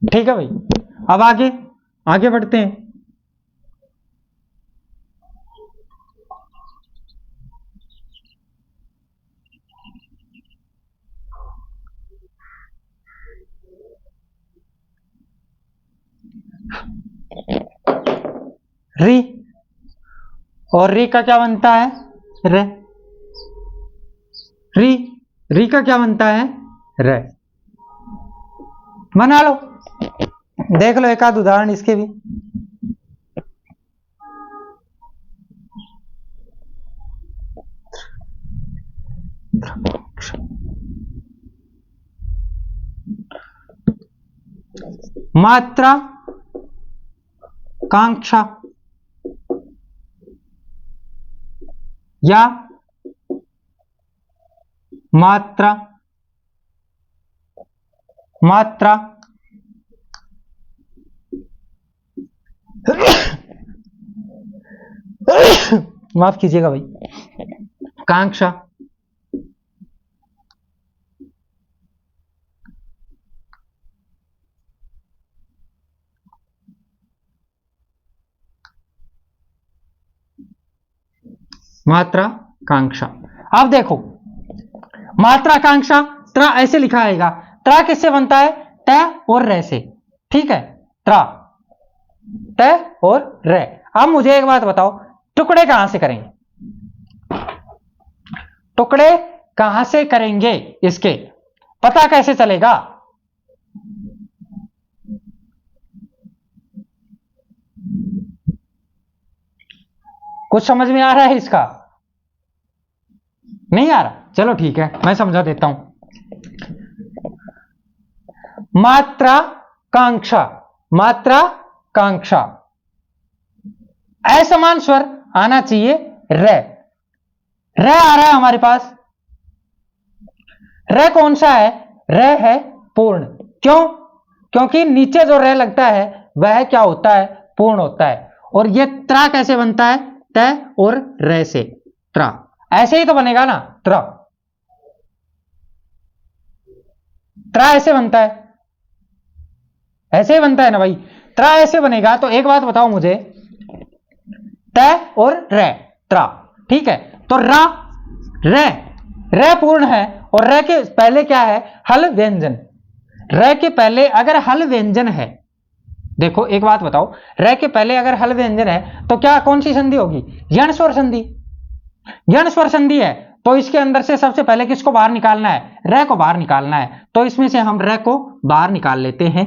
ठीक है भाई, अब आगे आगे बढ़ते हैं। री, और री का क्या बनता है? रे, री, री का क्या बनता है? रे। बना लो, देख लो एक आध उदाहरण इसके भी। मात्रा कांक्षा या मात्रा, मात्रा माफ कीजिएगा भाई, कांक्षा, मात्रा कांक्षा। अब देखो, मात्रा कांक्षा त्रा ऐसे लिखा आएगा। त्रा किससे बनता है? त और रे से, ठीक है, त्रा, त और रे। अब मुझे एक बात बताओ, टुकड़े कहां से करेंगे? टुकड़े कहां से करेंगे इसके, पता कैसे चलेगा? कुछ समझ में आ रहा है इसका? नहीं आ रहा? चलो ठीक है, मैं समझा देता हूं। मात्रा कांक्षा, मात्रा कांक्षा, असमान स्वर आना चाहिए रे। रे आ रहा है हमारे पास। रे कौन सा है? रे है पूर्ण। क्यों? क्योंकि नीचे जो रे लगता है वह क्या होता है? पूर्ण होता है। और यह त्रा कैसे बनता है? तय और रे से त्रा, ऐसे ही तो बनेगा ना त्रा। त्रा ऐसे बनता है, ऐसे ही बनता है ना भाई, त्रा ऐसे बनेगा। तो एक बात बताओ मुझे, तय और रे त्रा, ठीक है। तो रा रे, रे पूर्ण है और रे के पहले क्या है, हल व्यंजन। रे के पहले अगर हल व्यंजन है, देखो एक बात बताओ, रे के पहले अगर हल व्यंजन है तो क्या कौन सी संधि होगी, यण स्वर संधि। यण स्वर संधि है तो इसके अंदर से सबसे पहले किसको बाहर निकालना है, रे को बाहर निकालना है। तो इसमें से हम रे को बाहर निकाल लेते हैं।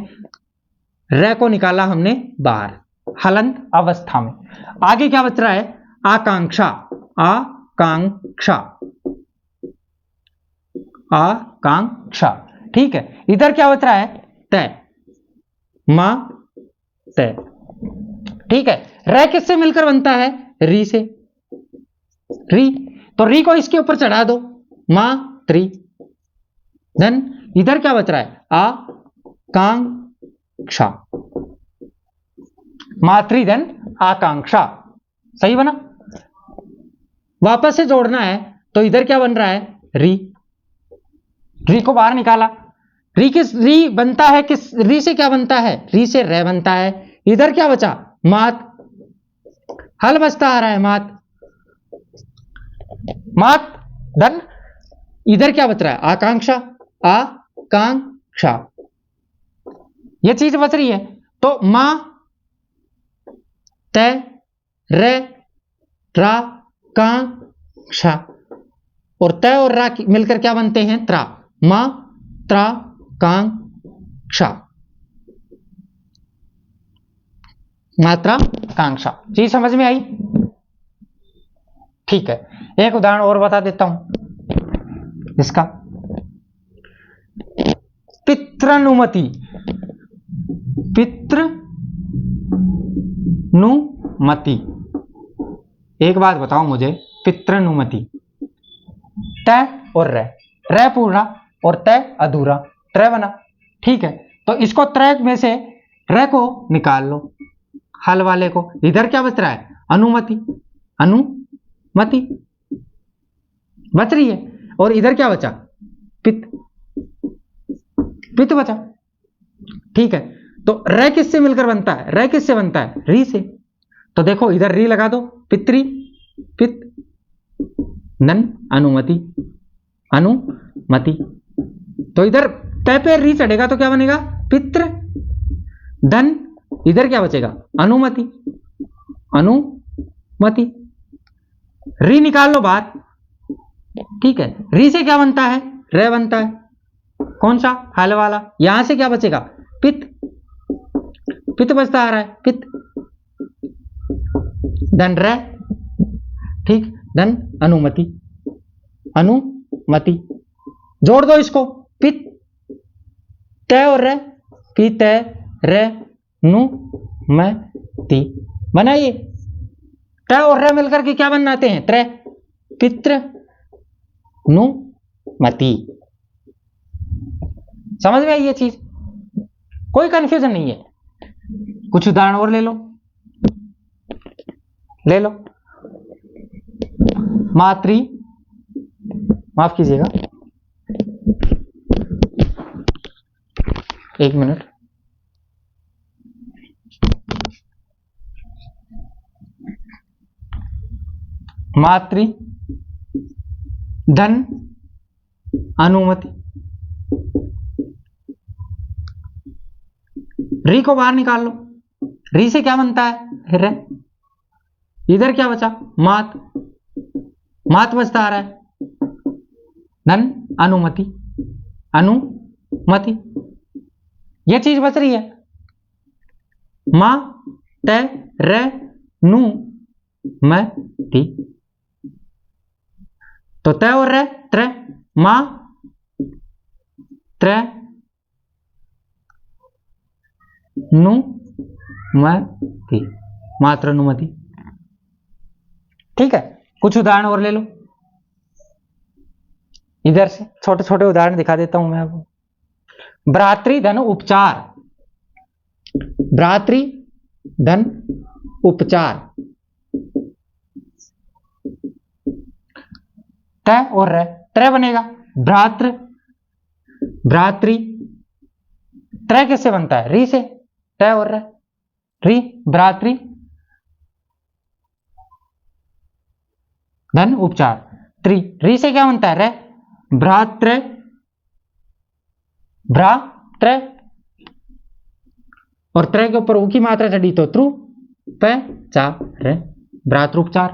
रे को निकाला हमने बाहर हलंत अवस्था में। आगे क्या बच रहा है, आकांक्षा, आकांक्षा, आकांक्षा, ठीक है। इधर क्या बच रहा है, तय, मा तय, ठीक है। रे किससे मिलकर बनता है, री से, री। तो री को इसके ऊपर चढ़ा दो, मा त्री। देन इधर क्या बच रहा है, आकांक्षा, मात्री देन आकांक्षा, सही बना। वापस से जोड़ना है तो इधर क्या बन रहा है, री। री को बाहर निकाला, री किस, री बनता है किस, री से क्या बनता है, री से रे बनता है। इधर क्या बचा, मात, हल बचता आ रहा है, मात, मात। धन इधर क्या बच रहा है, आकांक्षा, आकांक्षा, ये चीज बच रही है। तो मां तय रे रा कांक्षा, और तय और रा मिलकर क्या बनते हैं, त्रा, मा त्रा कांक्षा, मात्रा कांक्षा। चीज समझ में आई, ठीक है। एक उदाहरण और बता देता हूं इसका, पितृनुमति, पितृनुमति। एक बात बताओ मुझे, पितृनुमति, तय और रे, रे पूर्ण और तय अधूरा, त्रय बना, ठीक है। तो इसको त्रय में से रे को निकाल लो, हल वाले को। इधर क्या बच रहा है, अनुमति, अनुमति बच रही है। और इधर क्या बचा, पित, पित बचा, ठीक है। तो रे किससे मिलकर बनता है, रे किससे बनता है, री से। तो देखो इधर री लगा दो, पितृ, पित नन अनुमति, अनुमति। तो इधर तय पे री चढ़ेगा तो क्या बनेगा, पितृ धन, इधर क्या बचेगा, अनुमति, अनुमति। री निकाल लो बाहर, ठीक है। री से क्या बनता है, रे बनता है, कौन सा, हल वाला। यहां से क्या बचेगा, पित, पित बचता आ रहा है, पित धन रे, ठीक, धन अनुमति, अनुमति। जोड़ दो इसको, पित तय और रे, पित रे नु मैं ती, बनाइए। तय और रे मिलकर के क्या बनाते हैं, त्रय, पितृ नु मति। समझ में आई ये चीज, कोई कंफ्यूजन नहीं है। कुछ उदाहरण और ले लो, ले लो। मातृ, माफ कीजिएगा, एक मिनट। मातृ धन अनुमति, री को बाहर निकाल लो, री से क्या बनता है, रे। इधर क्या बचा, मात, मात बचता आ रहा है, धन अनुमति, अनुमति, यह चीज बच रही है। मा तय रे नु मैं ती, तो तय और रे त्रय, मा त्रय नु मैं ती, मात्र अनुमति, ठीक है। कुछ उदाहरण और ले लो, इधर से छोटे छोटे उदाहरण दिखा देता हूं मैं आपको। भ्रातृधन उपचार, भ्रातृधन उपचार, त और र, त्र बनेगा भ्रातृ, भ्रातृ। त्र किससे बनता है? री से, त और र, री भ्रातृ धन उपचार त्रि, री से क्या बनता है? रे, भ्रातृ, भ्रातृ और त्र के ऊपर ऊ की मात्रा चढ़ी तो त्रु, प चा रे, भ्रातृपचार।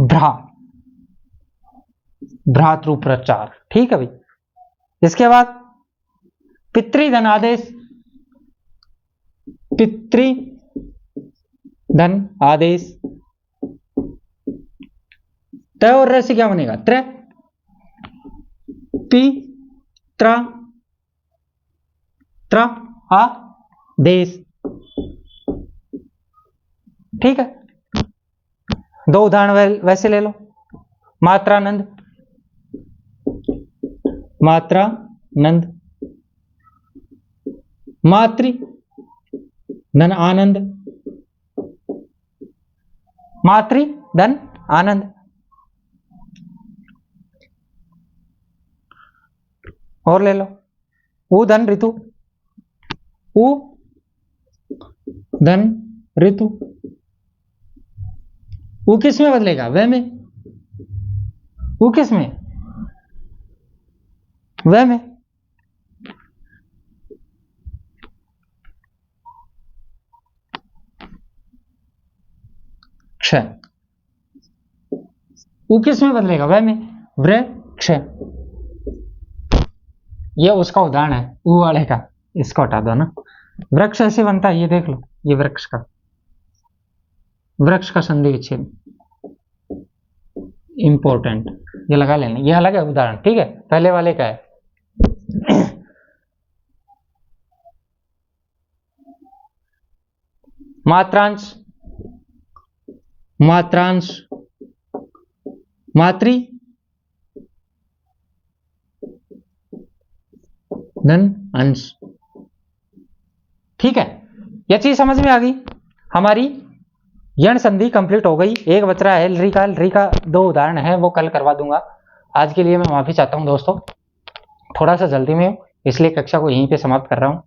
भ्रा, भ्रातृप्रचार। ठीक है भाई। इसके बाद पितृधन आदेश, पितृधन आदेश त और र से क्या बनेगा? त्र, पी त्र, त्र आदेश। ठीक है। दो उदाहरण वैसे ले लो। मात्रानंद, मात्रानंद, मातृ धन आनंद, मातृ धन आनंद। और ले लो ऊ धन ऋतु, ऊ धन ऋतु। ऊ किस में बदलेगा? वह में। ऊ किस में? वह में। क्ष, ऊ किस में बदलेगा? वह में। वृक्ष, ये उसका उदाहरण है ऊ वाले का, इसको हटा दो ना। वृक्ष ऐसे बनता है, ये देख लो, ये वृक्ष का, वृक्ष का संधि विच्छेद इंपॉर्टेंट, ये लगा लेना, ये अलग है उदाहरण। ठीक है, पहले वाले का है। मात्रांश, मात्रांश, मातृ धन अंश। ठीक है, यह चीज समझ में आ गई। हमारी यण संधि कंप्लीट हो गई। एक बच रहा है री का, री का दो उदाहरण है, वो कल करवा दूंगा। आज के लिए मैं माफी चाहता हूं दोस्तों, थोड़ा सा जल्दी में हूं, इसलिए कक्षा को यहीं पे समाप्त कर रहा हूं।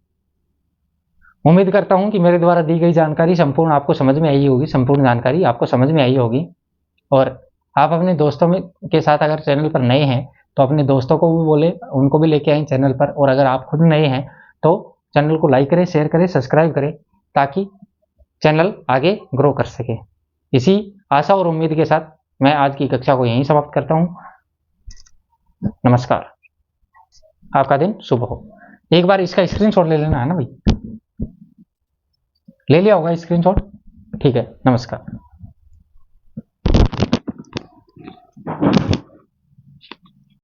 उम्मीद करता हूं कि मेरे द्वारा दी गई जानकारी संपूर्ण आपको समझ में आई होगी, संपूर्ण जानकारी आपको समझ में आई होगी। और आप अपने दोस्तों में के साथ अगर चैनल पर नए हैं तो अपने दोस्तों को भी बोले, उनको भी लेके आए चैनल पर। और अगर आप खुद नए हैं तो चैनल को लाइक करें, शेयर करें, सब्सक्राइब करें, ताकि चैनल आगे ग्रो कर सके। इसी आशा और उम्मीद के साथ मैं आज की कक्षा को यहीं समाप्त करता हूं। नमस्कार, आपका दिन शुभ हो। एक बार इसका स्क्रीनशॉट ले लेना है ना भाई, ले लिया होगा स्क्रीनशॉट? ठीक है, नमस्कार।